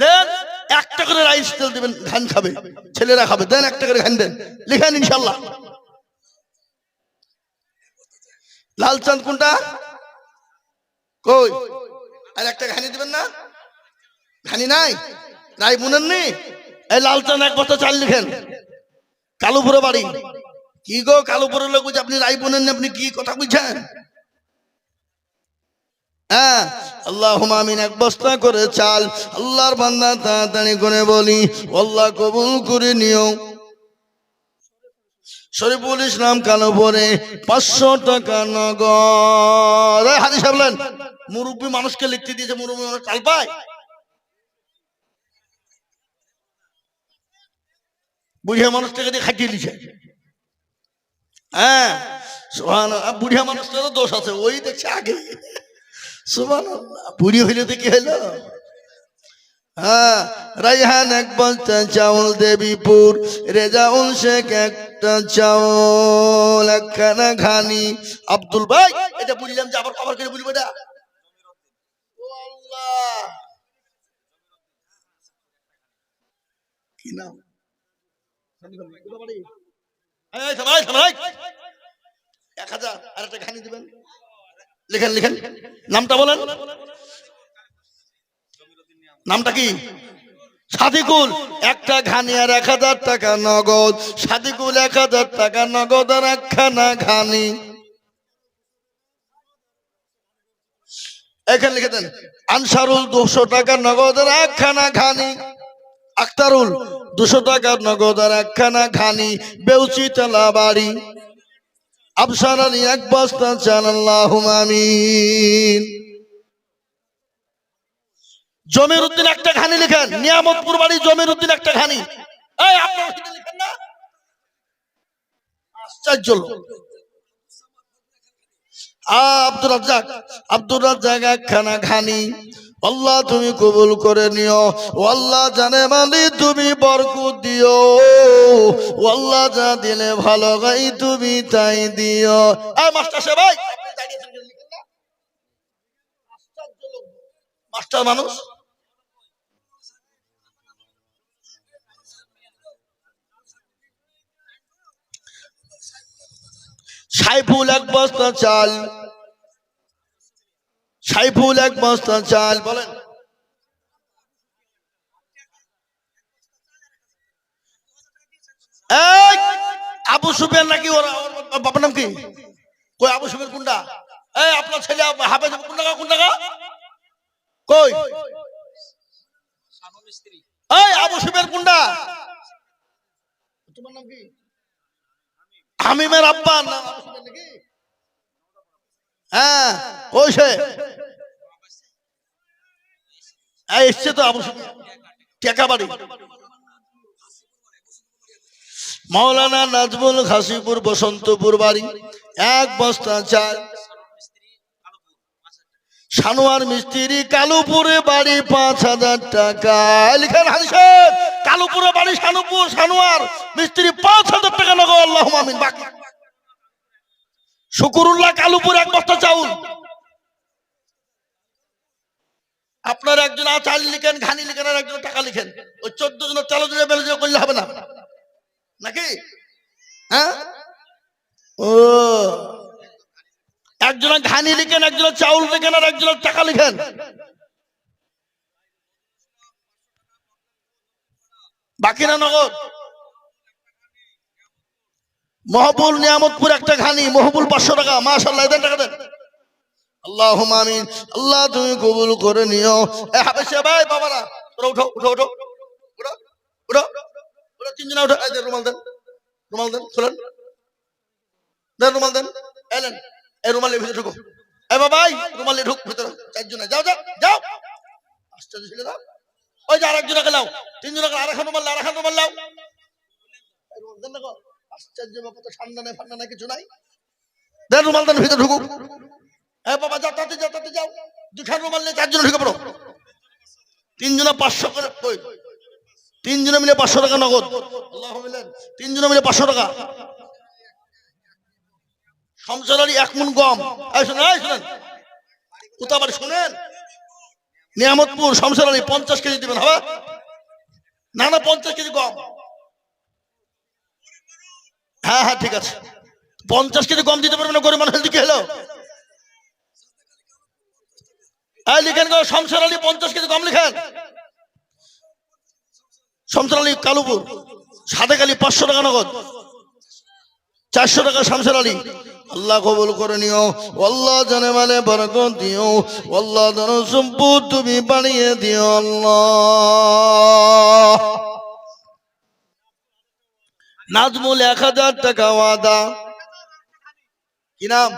দেন একটা করে রাইস তেল দিবেন, ঘান খাবে, ছেলেরা খাবে, দেন একটা করে ঘান দেন, লিখেন ইনশাল্লাহ। লালচাঁদ কোনটা কই? আর একটা ঘানি দিবেন না? ঘানি নাই, রাই বুনেননি? এই লালচাঁদ এক বস্তা চাল লিখেন। কালুপুরে বাড়ি। কি গো কালুপুরের লোক বুঝে আপনি রাই বুনেননি, আপনি কি কথা বুঝছেন? হ্যাঁ, আল্লাহুম্মা আমিন। এক বস্তা করে চাল। আল্লাহর বান্দা তাড়াতাড়ি করে বলি, আল্লাহ কবুল করে নিও। শরীফুল ইসলাম কালুপুরে 500 টাকা নগদ। হাদিস বলেন, মুরব্বী মানুষকে লিখতে দিয়েছে, মুরব্বী মানুষ চাল পায়? বুড়িয়া মানুষটাকে দিয়ে খাটিয়ে দিছে। হ্যাঁ সুবহানাল্লাহ, বুড়িয়া মানুষটারও দোষ আছে, ওই দেখছে আগে। সুবহানাল্লাহ, বুড়ি হইলে তো কি হইলো? হ্যাঁ, রাইহান এক বস্তা চাউল দেবীপুর, রেজাউল শেখ একটা চাউল, একখানা ঘানি। আব্দুল ভাই এটা বুঝলাম যে আবার কভার করে বলবো এটা। ও আল্লাহ, কি নাম? 1000 আর একটা ঘানি দিবেন, লিখেন লিখেন, নামটা বলেন। নামটা কি? সাদিকুল। একটা ঘানি আর 1000 টাকা নগদ। সাদিকুল 1000 টাকা নগদ আর একখানা ঘানি। এখানে লিখে দেন। আনসারুল 200 টাকা নগদ আর একখানা ঘানি। আক্তারুল 200 টাকা নগদ আর একখানা ঘানি, বেউচি তলা বাড়ি। আফসার আলী এক বস্তা চাল। আল্লাহুম্মা আমিন। জমির উদ্দিন একটা ঘানি লিখেন, নিয়ামতপুর বাড়ি জমির উদ্দিন একটা ঘানি। এই আপনারা লিখেন না? আশ্চর্য লোক। আব্দুর রাজ্জাক একখানা ঘানি। আল্লাহ তুমি কবুল করে নিও। ও আল্লাহ জানে মালি তুমি বরকত দিও। ও আল্লাহ যা দিলে ভালো গাই তুমি তাই দিও। এই মাস্টার সাহেব ভাই, আপনি দাঁড়িয়েছেন কেন, লিখেন না? আশ্চর্য লোক, মাস্টার মানুষ। সাইফুল এক বস্তা চাল। সাইফুল এক বস্তা চাল, বলেন। এই আবু সুফিয়ান নাকি ওরা, বাবার নাম কি? কই আবু সুফিয়ান কোনটা? এই আপনার ছেলে হাফেজ কোন টাকা, কোন টাকা কই? এই আবু সুফিয়ান কোনটা? তোমার নাম কি? হামিমের আব্বা নাম আবু সুফিয়ান নাকি? হ্যাঁ কই সে? এসছে তো আবু সুফিয়ান, টেকা বাড়ি। মাওলানা নাজমুল খাসিপুর বসন্তপুর বাড়ি, এক বস্তা চাল। সানোয়ার মিস্ত্রি কালুপুরে বাড়ি 5000 টাকা। লিখেন হাদিসের, কালুপুরে বাড়ি সানোয়ার মিস্ত্রি 5000 টাকা নগদ। আল্লাহুম্মা আমিন। বাকি শুকুরুল্লাহ কালুপুর এক বস্তা চাউল। আপনার একজন চাল লিখেন, ঘানি লিখেন, আর একজন টাকা লিখেন। ওই 14 জনের 13 জনের বেলা করলে হবে না নাকি? হ্যাঁ, ও একজনের ঘানি লিখেন, একজনের চাউল লিখেন, আর একজনের টাকা লিখেন। বাকি না নগদ। মহবুল নিয়ামতপুর একটা ঘানি, মহবুল 500 টাকা। মাশাআল্লাহ, দেন টাকা দেন। আল্লাহুম্মা আমিন। আল্লাহ তুমি কবুল করে নিও। এ হাবেশে ভাই বাবারা, তোরা উঠো উঠো উঠো উঠো উঠো উঠো, 3 জন উঠো। এই দেন রুমাল দেন, রুমাল দেন, খুলেন দেন, রুমাল দেন। এলেন, এই রুমালের ভিতরে ঢুকো। এ বাবাই রুমালে ঢুক ভিতরে। 4 জন যাও যাও যাও। আশ্চর্য ছিল না? ওই যে আরেকজনকে লাও, 3 জনকে আরেকখান রুমাল লাও, আরেকখান রুমাল লাও। রুমাল দেন না গো। আশ্চর্য ব্যাপার, তো ঠান্ডা নেই ফান্ডা নাই কিছু নাই। দেন রুমাল দেন, ভিতরে ঢুকুক। এ বাবা যাও, তাতে যাও, তাতে যাও। 2খান রুমাল নিয়ে 4 জন ঢুকে পড়ো। 3 জনে 500 করে। কই 3 জনে মিলে 500 টাকা নগদ। আল্লাহু মিলেন। 3 জনে মিলে 500 টাকা। শামসুল আলী 1 মণ গম। এই শুনেন, এই শুনেন, কোথাবার শুনেন, নিয়ামতপুর শামসুল আলী 50 কেজি দিবেন, হবে? না না 50 কেজি গম। হ্যাঁ হ্যাঁ ঠিক আছে, 50 কেজি গম দিতে পারবে না গরিব মানুষ, কি হলো? লিখেন গো শমশের আলী, 50 কেজি গম লিখেন। শমশের আলী কালুপুর, সাদেক আলী 500 টাকা নগদ, 400 টাকা শামসের আলী। আল্লাহ কবুল করে নিও, আল্লাহ জানে মানে বরকত দিও, আল্লাহ ধন সম্পদ তুমি বাড়িয়ে দিও আল্লাহ। নাজমুল 1000 টাকা ওয়াদা। কি নাম?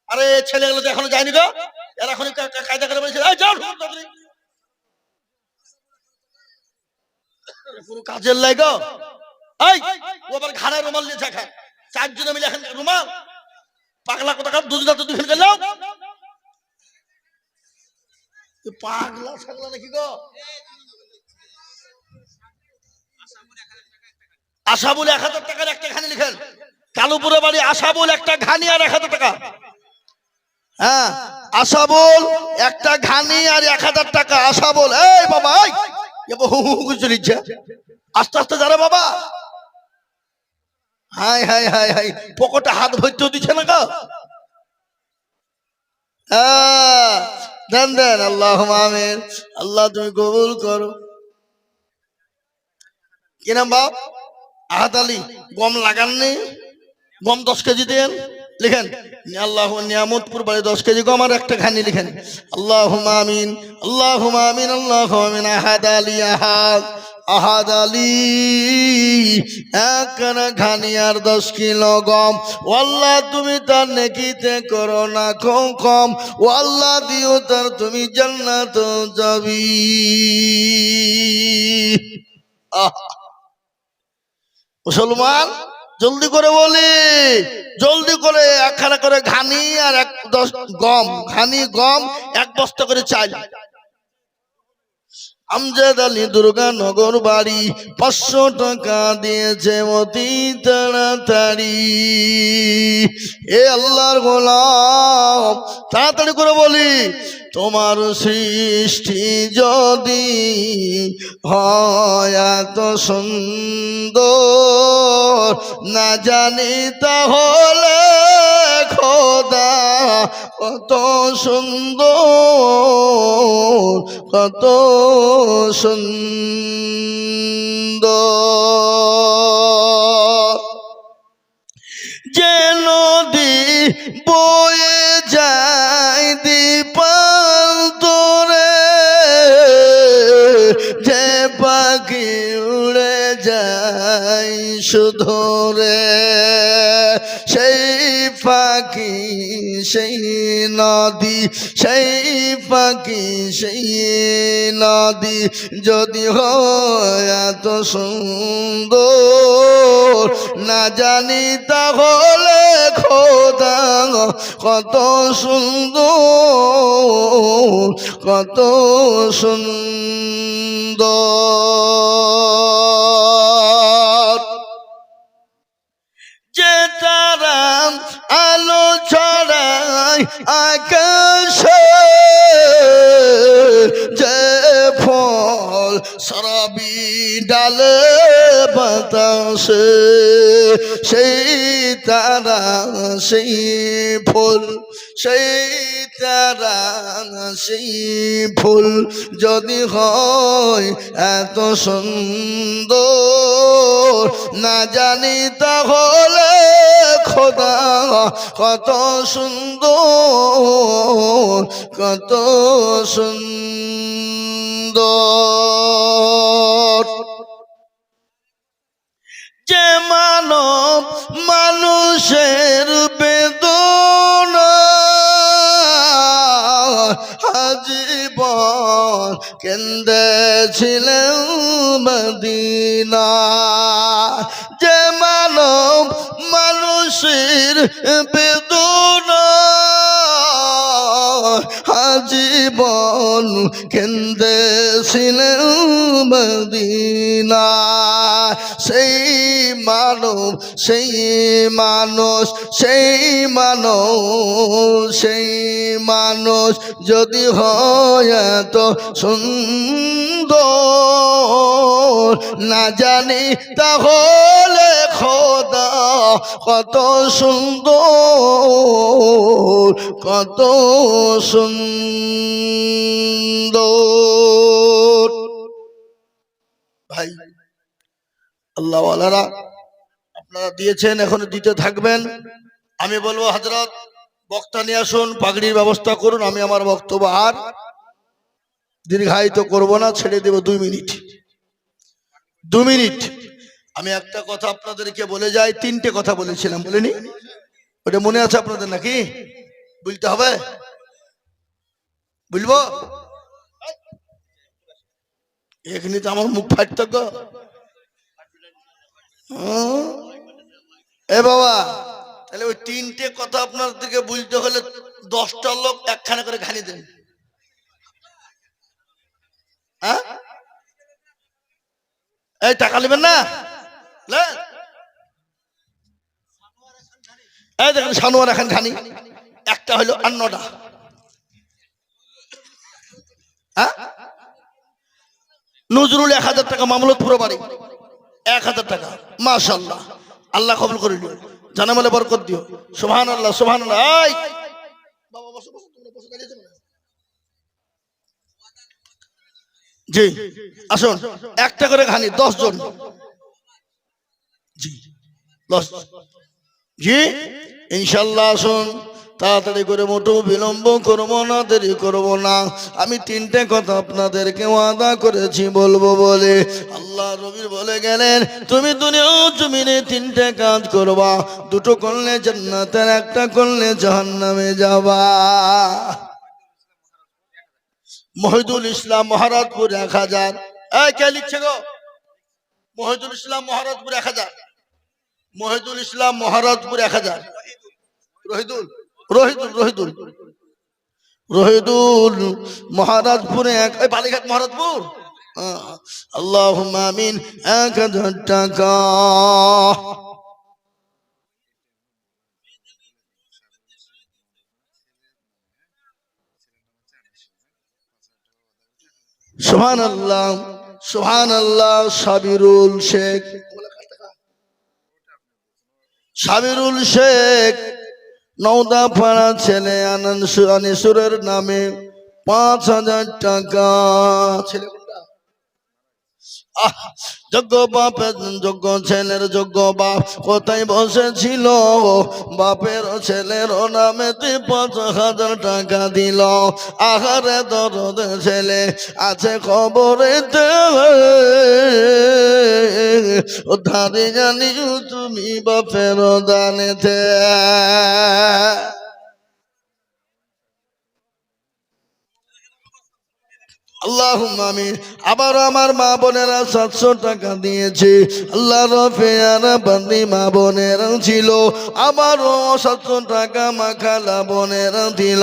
আরে ছেলেগুলো তো এখনো যায়নি গো, এরা এখন কায়দা করে বলেছে যাও পুরো কাজের লাই গো। এই ও আবার ঘাড়ে রুমাল নিয়ে খায়, 4 জনে মিলে এখন রুমাল, পাগলা কোথাকার, দুদিন তো দুদিন গেল পাগলা ছাগলা নাকি গো। আশাবুল 1000 টাকার একটা ঘানি লিখেন। কালুপুরে বাড়ি আশাবুল, একটা ঘানি আর 1000 টাকা। হ্যাঁ আশাবুল একটা ঘানি আর 1000 টাকা। আশাবুল এই বাবা চলিচ্ছে আস্তে আস্তে যারা বাবা। হাই হাই হাই হাই পকেটে হাত ভরতেও দিচ্ছে না গো। দেন দেন, আল্লাহ আমিন, আল্লাহ তুমি কবুল করো। কি নাম বাপ? আহাদ আলী। গম লাগাননি, গম 10 কেজি দেন লিখেন। আল্লাহ নিয়ামতপুর বাড়ি 10 কেজি গম আর একটা ঘানি লিখেন। আল্লাহ আমিন, আল্লাহ আমিন, আল্লাহ আমিন। আহাদ আলী, আহাদ আহাদ আলী এক ঘানি আর 10 কিলো গম। ও আল্লাহ তুমি তার নেকিতে করো না কম, ও আল্লাহ দিও তার তুমি জান্নাত যাবি। মুসলমান জলদি করে বলি, জলদি করে একখানা করে ঘানি আর 10 গম, ঘানি গম 1 বস্তা করে চাল। আমজাদ আলী দুর্গানগর বাড়ি 500 টাকা দিয়েছে অতি তাড়াতাড়ি। এ আল্লাহর গোলাম তাড়াতাড়ি করে বলি, তোমার সৃষ্টি যদি হয় এত সুন্দর, না জানি তাহলে খোদা কত সুন্দর, কত সুন্দর। যে নদী বয়ে যায় দীপান্তরে, যে পাখি উড়ে যায় সুধরে, সেই পাখি সেই নদী, সেই পাখি সেই নদী যদি হয় এত সুন্দর, না জানি তাহলে খোদা কত সুন্দর, কত সুন্দর। যে তারা আলো ছড়ায় আকাশে, যে ফল সরাবি ডালে বাতাসে, সেই তারা সেই ফুল, সেই তারা সেই ফুল যদি হয় এত সুন্দর, না জানি তাহলে খোদা কত সুন্দর, কত সুন্দর। যে মানব মানুষের বেদনা আজীবন কেন্দেছিলেন মদিনা, যে মানব মানুষের বেদনা আজীবন কেন্দেছিলেন মদিনা, সেই মানব সেই মানুষ, সেই মানুষ সেই মানুষ যদি হয় এত সুন্দর না জানি তাহলে খোদা কত সুন্দর, কত সুন্দর। ভাই আল্লাহওয়ালারা আপনারা দিয়েছেন, এখনো দিতে থাকবেন। আমি বলবো হযরত বক্তা নিয়ে আসুন, পাগড়ির ব্যবস্থা করুন। আমি আমার বক্তব্য আর দীর্ঘায়িত করব না, ছেড়ে দেব 2 মিনিট। 2 মিনিট। আমি একটা কথা আপনাদেরকে বলে যাই, 3টে কথা বলেছিলাম, বলিনি? ওটা মনে আছে আপনাদের নাকি? বলতে হবে? বলবো? এখানে তো আমার মুখ ফাটতো গো। এ বাবা, তাহলে ওই 3টে কথা আপনাদেরকে বলতে হলে 10টা লোক একখানা করে ঘানি দেন। হ্যাঁ, এই টাকা নেবেন না? এই দেখেন সানোয়ার এখন ঘানি একটা হলো 8টা। হ্যাঁ, নজরুল 1000 টাকা, মামলতপুর বাড়ি 1000 টাকা। মাশাআল্লাহ, আল্লাহ কবুল করে নিও, জানামালে বরকত দিও। সুবহানাল্লাহ, সুবহানাল্লাহ। এই বাবা বসো, বসো, তোমরা বসে দাঁড়িয়েছো না? জি আসুন, একটা করে ঘানি 10 জন। জি 10। জি ইনশাআল্লাহ আসুন, তাড়াতাড়ি করে, মোটেও বিলম্ব করবো না, দেরি করবো না। আমি 3টে কথা আপনাদেরকে ওয়াদা করেছি বলবো বলে। আল্লাহ নবী বলে গেলেন, তুমি দুনিয়া জমিনে 3টে কাজ করবা, 2টো করলে জান্নাতের, 1টা করলে জাহান্নামে যাবা। মহিদুল ইসলাম মহারাজপুর 1000। এই কে লিখছে গো? মহিদুল ইসলাম মহারাজপুর 1000। মহিদুল ইসলাম মহারাজপুর 1000। রহিদুল রহিদুল রহিদুল রহিদুল মহারাজপুরে বালিঘাট মহারাজপুর। আল্লাহুম্মা আমিন। 1000 টাকা। সুবহানাল্লাহ, সুবহানাল্লাহ। সাবিরুল শেখ, সাবিরুল শেখ নওদাপাড়া ছেলে, আনিসুরের নামে 5000 টাকা। ছেলে যোগ্য বাপের যোগ্য ছেলের যোগ্য বাপ কোথায় বসেছিল, বাপের ছেলের নামেতে 5000 টাকা দিল। আহারে দরদ ছেলে আছে খবরেতে, ধারে জানি তুমি বাপের দানেতে। আল্লাহুম্মা আমিন। আবার আমার মা বোনেরা 700 টাকা দিয়েছে। আল্লাহ রফিয়ানা বান্দি মা বোনেরা ছিল, আবারও 700 টাকা মা খালা বোনেরা দিল।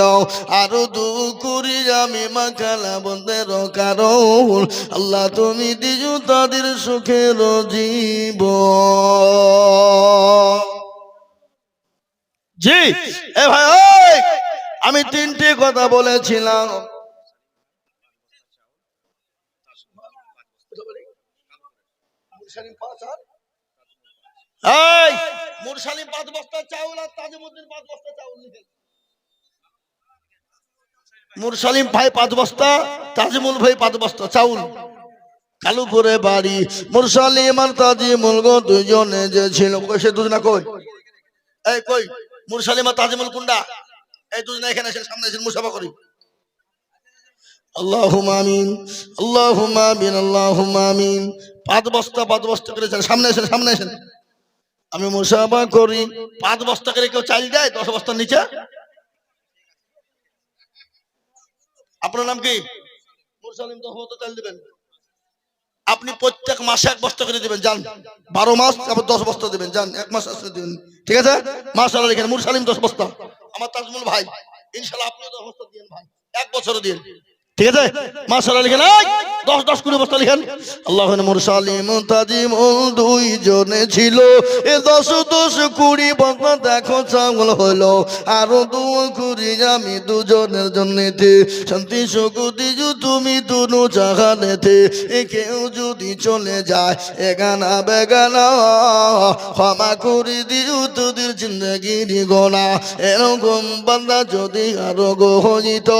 আরো 2 কুড়ি আমি মা খালা বোনদের কারণ আল্লাহ তুমি দিও তাদের সুখের জীবন। জি এ ভাই, ওই আমি 3টে কথা বলেছিলাম। এই মুরসালিম 5 বস্তা চাউল আর তাজিমউদ্দিন 5 বস্তা চাউল নিতেন। মুরসালিম ভাই 5 বস্তা, তাজিমুল ভাই 5 বস্তা চাউল। কালুপুরে বাড়ি। মুরসালিম আর তাজিমুল গো দুজনে যে ছিল, কই সে দুজনা কই? এই কই মুরসালিম আর তাজিমুল কোনটা? এই দুজনা এখানে এসে সামনে এসে মুসাফা করি। আল্লাহুম্মা আমিন, আল্লাহুম্মা আমিন, আল্লাহুম্মা আমিন। 5 বস্তা 5 বস্তা করে সামনে এসেন, সামনে এসেন। আমি মুসাফা করি। 5 বস্তা করে কেউ চাল দেয় 10 বস্তার নিচে? আপনার নাম কি? মুরসালিম 10 বস্তা চাল দিবেন। আপনি প্রত্যেক মাসে 1 বস্তা করে দিবেন, যান। 12 মাস আবার 10 বস্তা দিবেন, যান। 1 মাস আসলে দিবেন, ঠিক আছে? মাশাআল্লাহ। এখানে মুরসালিম 10 বস্তা, আমার তাজমুল ভাই ইনশাআল্লাহ আপনিও 10 বস্তা দিবেন ভাই, 1 বছর দিন, ঠিক আছে মাশাআল্লাহ লিখেন 10-10 20 বস্তা লিখেন আল্লাহুল মুরসালিম তাজিমুল দুইজনে ছিল এ 10-20 বস্তা দেখো চাউল হলো আরো দুয়া করি আমি দুজনের জন্যতে শান্তি সুখ দিজু তুমি দুনো জাহানেতে এ কেউ যদি চলে যায় এগানা বেগানা ক্ষমা করে দিও তোদের জিন্দেগির গোনা এরকম বান্দা যদি আরো গো হইত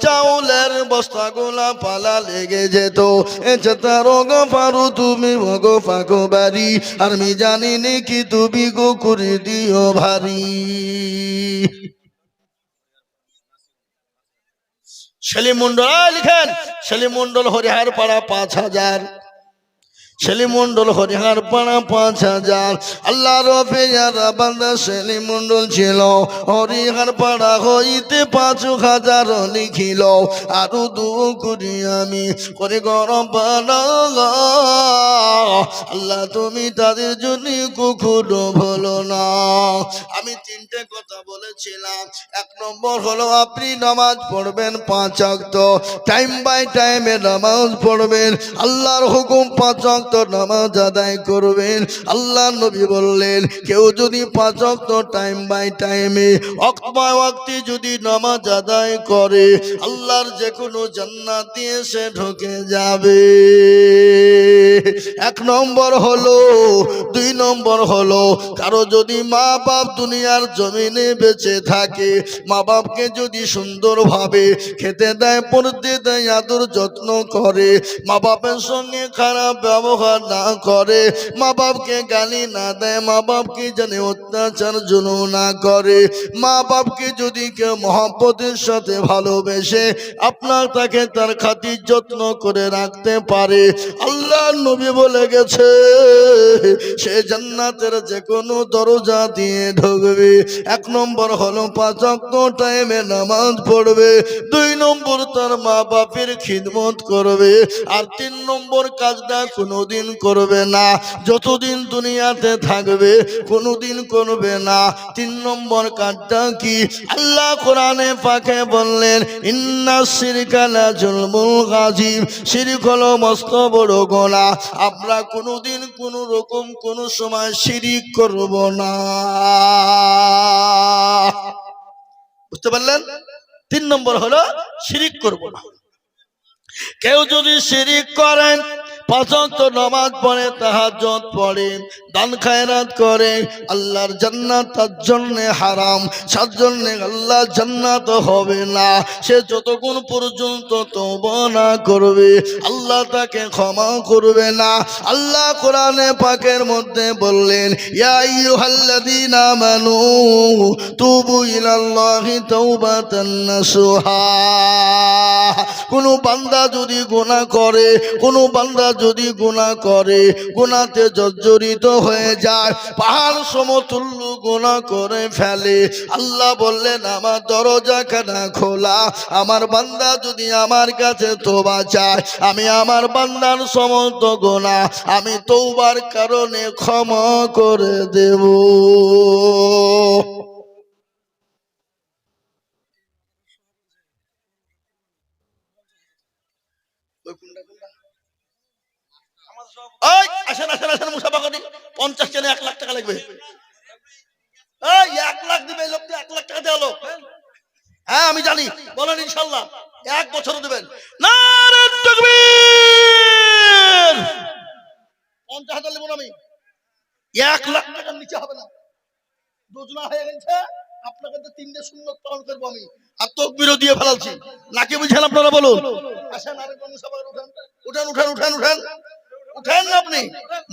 চাউলের বস্তা গোলা পালা লেগে যেত এছাড়া রোগ পারো তুমি গো ফাঁকো বাড়ি আর আমি জানি নাকি তুমি গো করে দিও ভারী সেলিম মন্ডল লিখেন সেলিম মন্ডল হরিহার পাড়া 5000 সেলিম মন্ডল হরিহার পাড়া 5000 আল্লাহ রফিয়ার বান্দা সেলিম মন্ডল ছিল হরিহার পাড়া হইতে 5000 লিখিল আরো দু করি আমি করে গরম পালা আল্লাহ তুমি তাদের জন্য কখনো ভুলো না আমি 3টে কথা বলেছিলাম 1 নম্বর হলো আপনি নামাজ পড়বেন 5 ওয়াক্ত টাইম বাই টাইমে নামাজ পড়বেন আল্লাহর হুকুম 5 ওয়াক্ত নামাজ আদায় করবেন আল্লাহ নবী বললেন কেউ যদি 5 ওয়াক্ত টাইম বাই টাইমে ওয়াক্ত বাই ওয়াক্তে যদি নামাজ আদায় করে আল্লাহর যে কোনো জান্নাতে সে ঢুকে যাবে 1 নম্বর হলো 2 নম্বর হলো কারো যদি মা বাপ দুনিয়ার জমিনে বেঁচে থাকে মা বাপকে যদি সুন্দরভাবে খেতে দেয় পড়তে দেয় আদর যত্ন করে মা বাপের সঙ্গে খারাপ ব্যবহার না করে মা বাপকে গালি না দেয় মা বাপকে যেন অত্যাচার জুলুম না করে মা বাপকে যদি কেউ মহব্বতের সাথে ভালোবেসে আপনার তাকে তার খাতির যত্ন করে রাখতে পারে আল্লাহ নবী বলে গেছে সে জান্নাতের যে কোনো দরজা দিয়ে ঢুকবে 1 নম্বর হলো 5 ওয়াক্ত টাইমে নামাজ পড়বে 2 নম্বর তার মা বাপের খিদমত করবে আর 3 নম্বর কাজটা কোনোদিন করবে না যতদিন দুনিয়াতে থাকবে কোনোদিন করবে না 3 নম্বর কাজটা কি আল্লাহ কোরআনে পাকে বললেন ইন্নাস শিরকা লা জুলমুল গাজিম শিরক হলো মস্ত বড় গুনাহ আমরা কোনোদিন কোনো রকম কোনো সময় শিরিক করব না বুঝতে পারলেন 3 নম্বর হলো শিরিক করব না কেউ যদি শিরিক করেন 5 ওয়াক্ত নামাজ পড়ে তাহাজ্জুদ পড়ে দান খায়রাত করে আল্লাহর জান্নাত তার জন্য হারাম তার জন্য আল্লাহর জান্নাত হবে না সে যতক্ষণ পর্যন্ত তওবা না করবে আল্লাহ তাকে ক্ষমা করবে না আল্লাহ কোরআনে পাকের মধ্যে বললেন ইয়া আইয়ুহাল্লাযীনা আমানু তুবু ইলাল্লাহি তাওবাতান নাসুহা কোন বান্দা যদি গুনাহ করে কোন বান্দা যদি গুনাহ করে গুনাহতে জর্জরিত হয়ে যায় পাহাড় সমতুল্য গুনাহ করে ফেলে আল্লাহ বললেন আমার দরজাখানা খোলা আমার বান্দা যদি আমার কাছে তওবা চায় আমি আমার বান্দার সমস্ত গুনাহ আমি তওবার কারণে ক্ষমা করে দেব আসেন আসেন আসেন মুসাফা করি 50 জনে 1 লাখ টাকা লাগবে 1 লাখ দিবে লোকটা 1 লাখ টাকা দেওয়া লোক হ্যাঁ আমি জানি বলেন ইনশাআল্লাহ 1 বছর দিবেন নারে তাকবীর 50,000 দেব আমি 1 লাখ টাকার নিচে হবে না যোজনা হয়ে গেছে আপনাকে তো 3টে সুন্নত পালন করব আমি আর তাকবীরও দিয়ে ফেলাচ্ছি নাকি বুঝেন আপনারা বলুন আসেন আরে মুসাফা উঠান উঠান উঠান উঠান উঠান উঠেন আপনি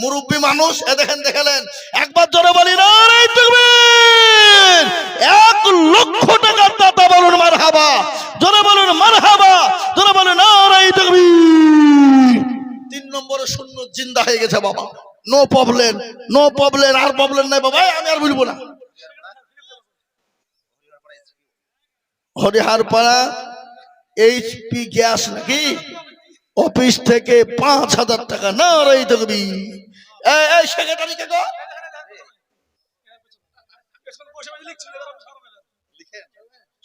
মুরব্বী মানুষ দেখেন দেখালেন একবার জোরে বলি নারে তাকবীর 1 লক্ষ টাকার দাতা বলুন মারহাবা জোরে বলুন মারহাবা জোরে বলুন নারে তাকবীর 3 নম্বরে সুন্নাত জিন্দা হয়ে গেছে বাবা নো প্রবলেম আর প্রবলেম নাই বাবা আমি আর বলবো না হরিহার পাড়া এইচপি গ্যাস নাকি অফিস থেকে 5,000 টাকা নারে তাকবীর এই সেক্রেটারি কে গো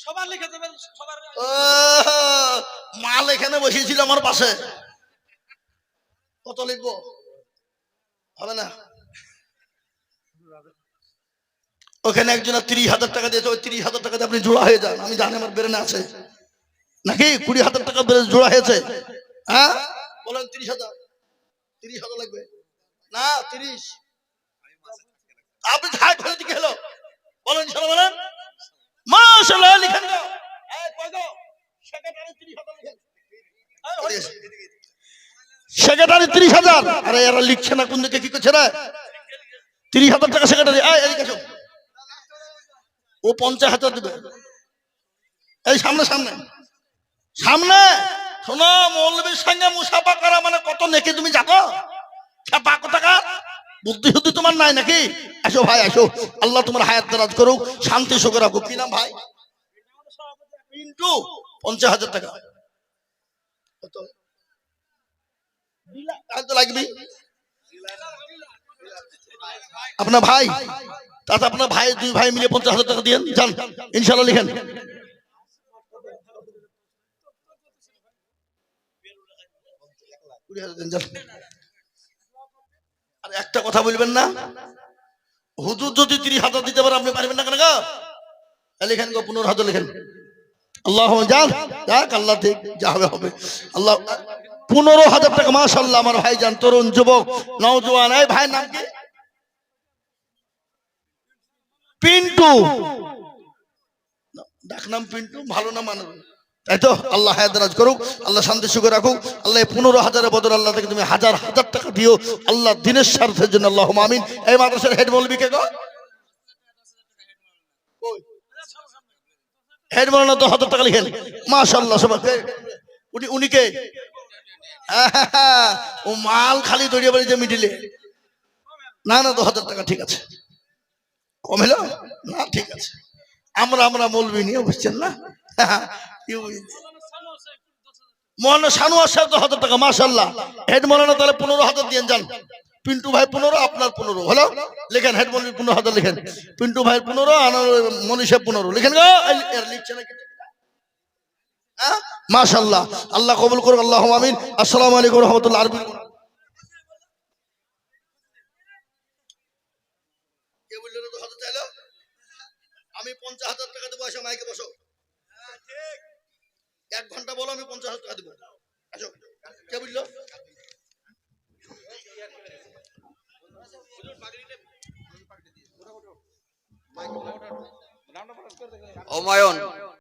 সবার লিখে দেবেন, সবার। ও, মাল এখানে বসিয়েছিল আমার পাশে। কত লিখবো? হবে না। ওখানে একজন 30,000 টাকা দিয়েছে, ওই 30,000 টাকা দিয়ে আপনি জোড়া হয়ে যান। আমি জানি আমার ব্রেনে আছে নাকি 20,000 টাকা জোড়া হয়েছে। হ্যাঁ বলেন 30,000। 30,000 লাগবে না 30। আপনি ঠাট হয়ে দিকে হলো বলেন, ইনশাআল্লাহ বলেন মাশাআল্লাহ। লিখেন গো, এই কই গো সেক্রেটারি 30,000 লিখেন। সেক্রেটারি 30,000। আরে এরা লিখছে না কোন দিকে, কি করছে রে? 30,000 টাকা সেক্রেটারি। এই এদিকে এসো। ও 50,000 দেবে। এই সামনে সামনে সামনে। শোনো, মৌলবীর সঙ্গে মুসাফা করা মানে কত নেকি তুমি জানো? ছাপা টাকা বুদ্ধি শুদ্ধি তোমার নাই নাকি? আসো ভাই আসো, আল্লাহ তোমার হায়াত দারাজ করুক, শান্তি সুখে রাখুক। কি নাম ভাই? পিন্টু। 50,000 টাকা কত? তো লাগবে আপনার ভাই, তাতে আপনার ভাই, দুই ভাই মিলে 50,000 টাকা দিয়ে যান, ইনশাআল্লাহ লিখেন। আর একটা কথা বলবেন না, হুজুর যদি 30,000 দিতে পারে আপনি পারবেন না কেন গো? লিখেন গো 15,000 লিখেন। আল্লাহ যান, যাক আল্লাহ দেখ যা হবে হবে। আল্লাহ 15,000 টাকা। মাশাআল্লাহ আমার ভাই যান, তরুণ যুবক নওজোয়ান। এই ভাইয়ের নাম কি? পিন্টু। ডাক নাম পিন্টু, ভালো নাম মানো, তাই তো? আল্লাহ হায়াত দারাজ করুক, আল্লাহ শান্তি সুখে রাখুক। আল্লাহ 15,000-এর বদল আল্লাহ থেকে তুমি হাজার হাজার টাকা দিও আল্লাহ দিনের স্বার্থের জন্য। আল্লাহুম্মা আমিন। এই মাদ্রাসার হেড মৌলবি কে গো? হেড মৌলানা 10,000 টাকা লিখেন। মাশাআল্লাহ সবাইকে। উনি কে? ও মাল খালি দড়িয়ে বাড়ি যে মিডিলে। না না 10,000 টাকা ঠিক আছে। কম হলো না, ঠিক আছে। আমরা মৌলবি নিয়ে বুঝছেন না। মৌলানা সানোয়ার সাহেব 10,000 টাকা। মাশাআল্লাহ। হেড মৌলানা তাহলে 15,000 দিয়ে যান। পিন্টু ভাই 15, আপনার 15 হলো। লিখেন হেড মৌলবি 15,000 লিখেন। পিন্টু ভাই 15 আর মনীষা 15 লিখেন গো। লিখছে না মাশাআল্লাহ। আল্লাহ কবুল করুক, আল্লাহুম্মা আমিন। আসসালামু আলাইকুম ওয়া রাহমাতুল্লাহ। আরবি কে বললো 2,000 চাইলো? আমি 50,000 টাকা দেবো। আসো মাইকে বসো। 1 ঘন্টা বলো, আমি 50,000 টাকা দেবো। আসো। কে বললো? অমায়ন।